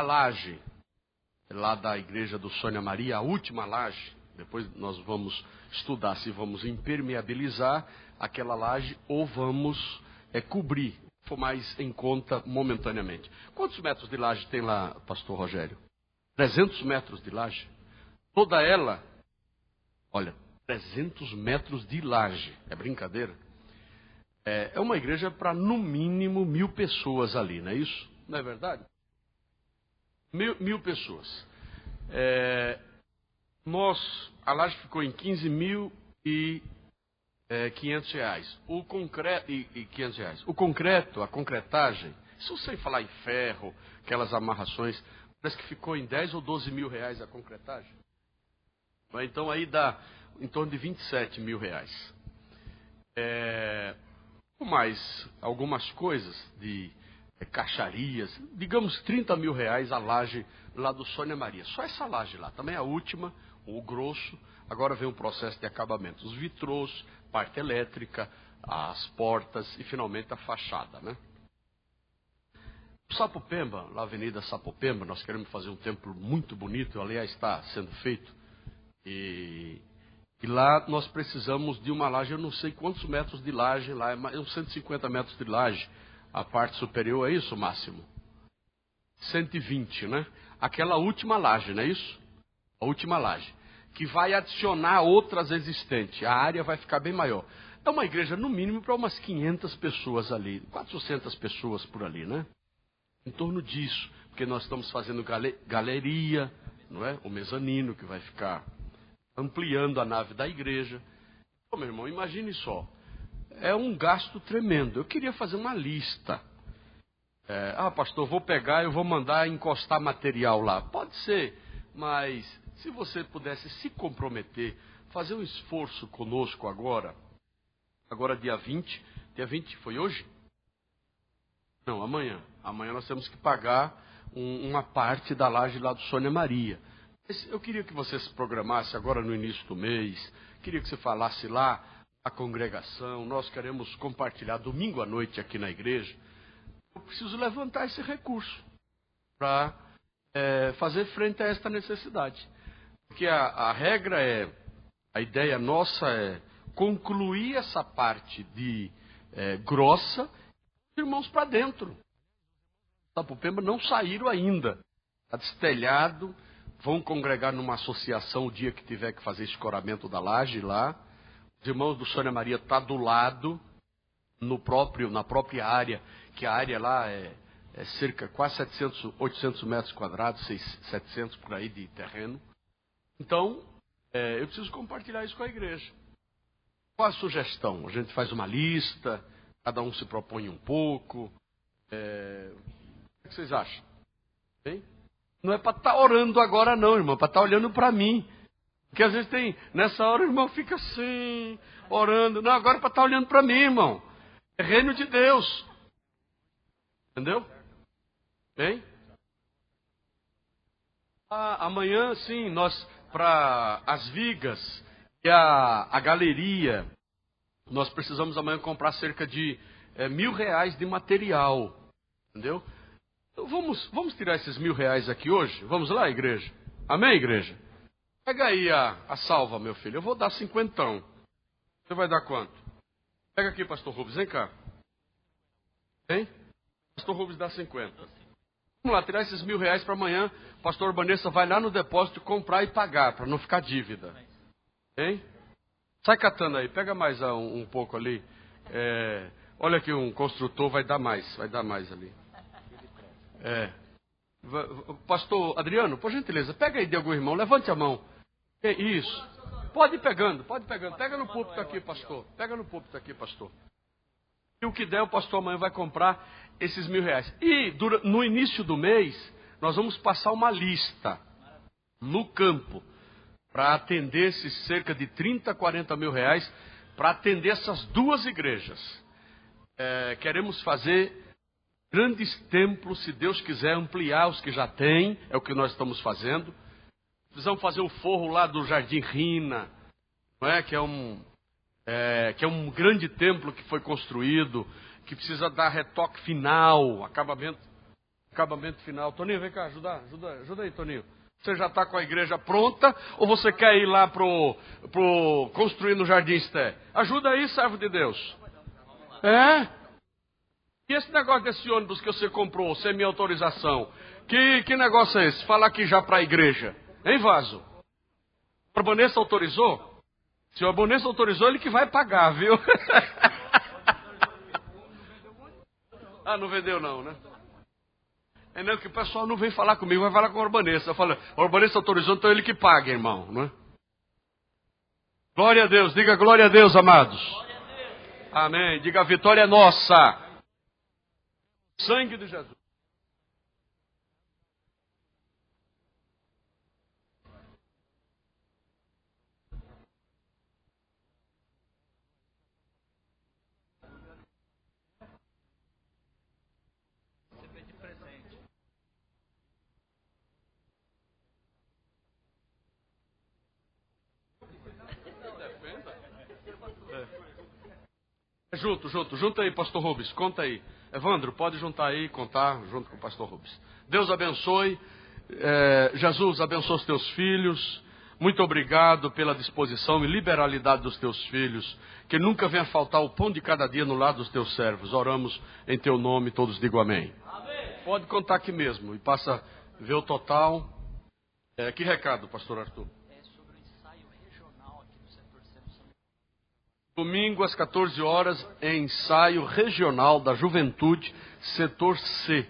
Speaker 9: laje lá da igreja do Sônia Maria, a última laje. Depois nós vamos estudar se vamos impermeabilizar aquela laje ou vamos cobrir, for mais em conta momentaneamente. Quantos metros de laje tem lá, pastor Rogério? 300 metros de laje. Toda ela, olha, 300 metros de laje. É brincadeira? É uma igreja para no mínimo 1000 pessoas ali, não é isso? Não é verdade? 1000 pessoas. A laje ficou em R$15.500. O concreto, a concretagem, isso sem falar em ferro, aquelas amarrações, parece que ficou em 10 ou 12 mil reais a concretagem. Então aí dá em torno de 27 mil reais. Mais algumas coisas de caixarias, digamos 30 mil reais a laje lá do Sônia Maria. Só essa laje lá, também a última, o grosso. Agora vem o processo de acabamento. Os vitrôs, parte elétrica, as portas e finalmente a fachada, né? Sapopemba, na Avenida Sapopemba, nós queremos fazer um templo muito bonito, aliás está sendo feito. E lá nós precisamos de uma laje, eu não sei quantos metros de laje lá, é uns 150 metros de laje. A parte superior é isso, Máximo? 120, né? Aquela última laje, não é isso? A última laje. Que vai adicionar outras existentes. A área vai ficar bem maior. É uma igreja, no mínimo, para umas 500 pessoas ali. 400 pessoas por ali, né? Em torno disso. Porque nós estamos fazendo galeria, não é? O mezanino, que vai ficar ampliando a nave da igreja. Meu irmão, imagine só. é um gasto tremendo. Eu queria fazer uma lista. Pastor, vou pegar e vou mandar encostar material lá. Pode ser, mas se você pudesse se comprometer, fazer um esforço conosco agora dia 20, dia 20 foi hoje? Não, amanhã. Amanhã nós temos que pagar uma parte da laje lá do Sônia Maria. Eu queria que você se programasse agora no início do mês, queria que você falasse lá a congregação, nós queremos compartilhar domingo à noite aqui na igreja. Eu preciso levantar esse recurso para fazer frente a esta necessidade. Porque a regra a ideia nossa é concluir essa parte de grossa, irmãos para dentro. Sapupemba não saíram ainda. Está destelhado, vão congregar numa associação o dia que tiver que fazer escoramento da laje lá. Os irmãos do Sônia Maria estão do lado, na própria área, que a área lá é cerca quase 800 metros quadrados, 700 por aí de terreno. Então, eu preciso compartilhar isso com a igreja. Qual a sugestão? A gente faz uma lista, cada um se propõe um pouco. O que vocês acham? Bem? Não é para estar orando agora não, irmão, para estar olhando para mim. Porque às vezes nessa hora o irmão fica assim, orando. Não, agora é para estar olhando para mim, irmão. É reino de Deus. Entendeu? Bem? Amanhã, sim, nós, para as vigas e a galeria, nós precisamos amanhã comprar cerca de R$1.000 de material. Entendeu? Então, vamos tirar esses R$1.000 aqui hoje? Vamos lá, igreja? Amém, igreja? Pega aí a salva, meu filho. Eu vou dar 50. Você vai dar quanto? Pega aqui, pastor Rubens. Vem cá. Hein? Pastor Rubens dá 50. Vamos lá, tirar esses R$1.000 para amanhã. Pastor Urbanessa vai lá no depósito comprar e pagar, para não ficar dívida. Hein? Sai catando aí. Pega mais um pouco ali. Olha aqui, um construtor vai dar mais ali. Pastor Adriano, por gentileza, pega aí de algum irmão, levante a mão. Isso. Pode ir pegando. Pega no púlpito aqui, pastor. E o que der, o pastor amanhã vai comprar esses R$1.000. E no início do mês, nós vamos passar uma lista no campo para atender esses cerca de 30, 40 mil reais, para atender essas duas igrejas. Queremos fazer grandes templos, se Deus quiser ampliar os que já tem, é o que nós estamos fazendo. Precisamos fazer o forro lá do Jardim Rina, não é? Que é um grande templo que foi construído, que precisa dar retoque final, acabamento final. Toninho, vem cá, ajuda aí, Toninho. Você já está com a igreja pronta ou você quer ir lá pro construir no Jardim Esté? Ajuda aí, servo de Deus. E esse negócio desse ônibus que você comprou, sem minha autorização? Que negócio é esse? Falar aqui já para a igreja. Hein, Vaso? O Urbanessa autorizou? Se o Urbanessa autorizou, ele que vai pagar, viu? Não vendeu não, né? Não, que o pessoal não vem falar comigo, vai falar com o Urbanessa. Fala, o Urbanessa autorizou, então ele que paga, irmão, não é? Glória a Deus, diga glória a Deus, amados. Amém, diga a vitória é nossa. Sangue de Jesus. Junta aí, pastor Rubens, conta aí. Evandro, pode juntar aí, contar junto com o pastor Rubens. Deus abençoe. Jesus, abençoe os teus filhos. Muito obrigado pela disposição e liberalidade dos teus filhos. Que nunca venha faltar o pão de cada dia no lado dos teus servos. Oramos em teu nome, todos digam amém. Amém. Pode contar aqui mesmo e passa a ver o total. Que recado, pastor Arthur?
Speaker 7: Sobre o ensaio regional aqui no setor centro.
Speaker 9: Domingo às 14 horas, ensaio regional da juventude, setor C,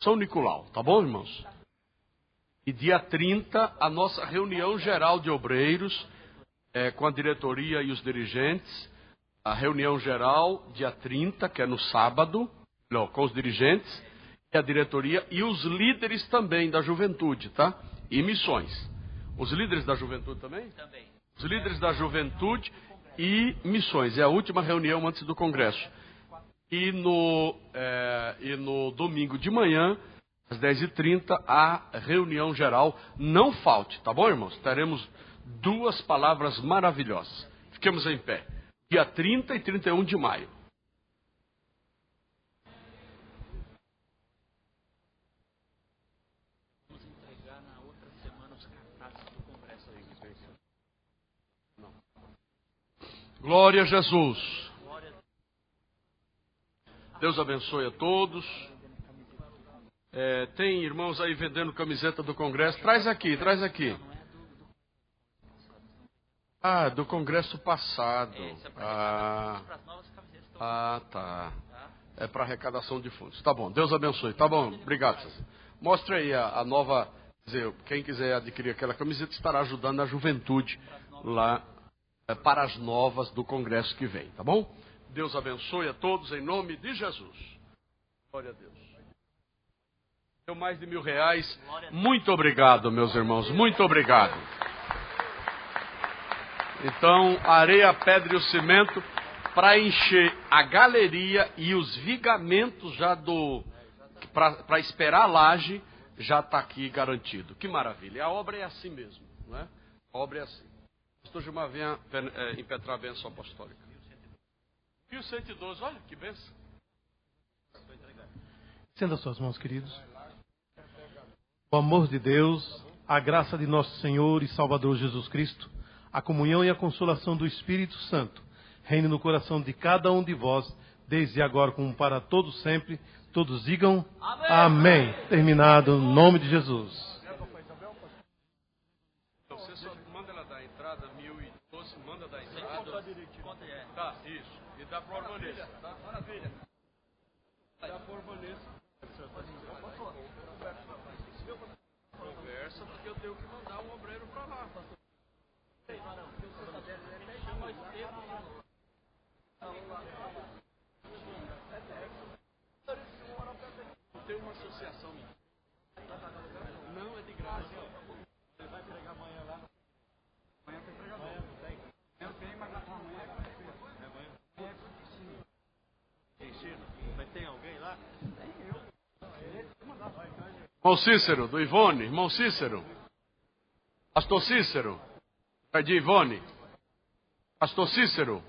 Speaker 9: São Nicolau, tá bom, irmãos? E dia 30, a nossa reunião geral de obreiros, com a diretoria e os dirigentes, a reunião geral, dia 30, que é no sábado, com os dirigentes, e a diretoria, e os líderes também da juventude, tá? E missões. Os líderes da juventude também? Também. Os líderes da juventude e missões. É a última reunião antes do congresso. E no domingo de manhã, às 10h30, a reunião geral. Não falte, tá bom, irmãos? Teremos 2 palavras maravilhosas. Fiquemos em pé. Dia 30 e 31 de maio.
Speaker 7: Vamos entregar na outra semana os cartazes do congresso aí.
Speaker 9: Glória a Jesus. Deus abençoe a todos. Tem irmãos aí vendendo camiseta do congresso. Traz aqui, traz aqui. Ah, do congresso passado. Tá. É para arrecadação de fundos. Tá bom, Deus abençoe. Tá bom, obrigado. Mostre aí a nova. Quer dizer, quem quiser adquirir aquela camiseta estará ajudando a juventude lá para as novas do congresso que vem, tá bom? Deus abençoe a todos em nome de Jesus. Glória a Deus. Deu mais de R$1.000. Muito obrigado, meus irmãos. Muito obrigado. Então, a areia, a pedra e o cimento para encher a galeria e os vigamentos já para esperar a laje já está aqui garantido. Que maravilha. A obra é assim mesmo, não é? A obra é assim. Pastor Gilmar, venha impetrar a bênção apostólica. Pio 112, olha que bênção.
Speaker 10: Estenda suas mãos, queridos. O amor de Deus, a graça de nosso Senhor e Salvador Jesus Cristo, a comunhão e a consolação do Espírito Santo, reine no coração de cada um de vós, desde agora como para todos sempre. Todos digam amém. Amém. Terminado, no nome de Jesus.
Speaker 9: Você só manda ela dar a entrada, 1012, manda dar a entrada. Tá, isso. E dá para o Ormanês, tá? Maravilha. Dá para o Ormanês. Conversa, porque eu tenho que mandar um obreiro para lá. Tem uma associação. Não, é de graça. Você vai pregar amanhã lá? Amanhã tem pregador. Amanhã tem, mas amanhã é amanhã. Ensino. Mas tem alguém lá? Tem eu. Irmão Cícero, do Ivone. Irmão Cícero. Pastor Cícero. É de Ivone. Pastor Cícero.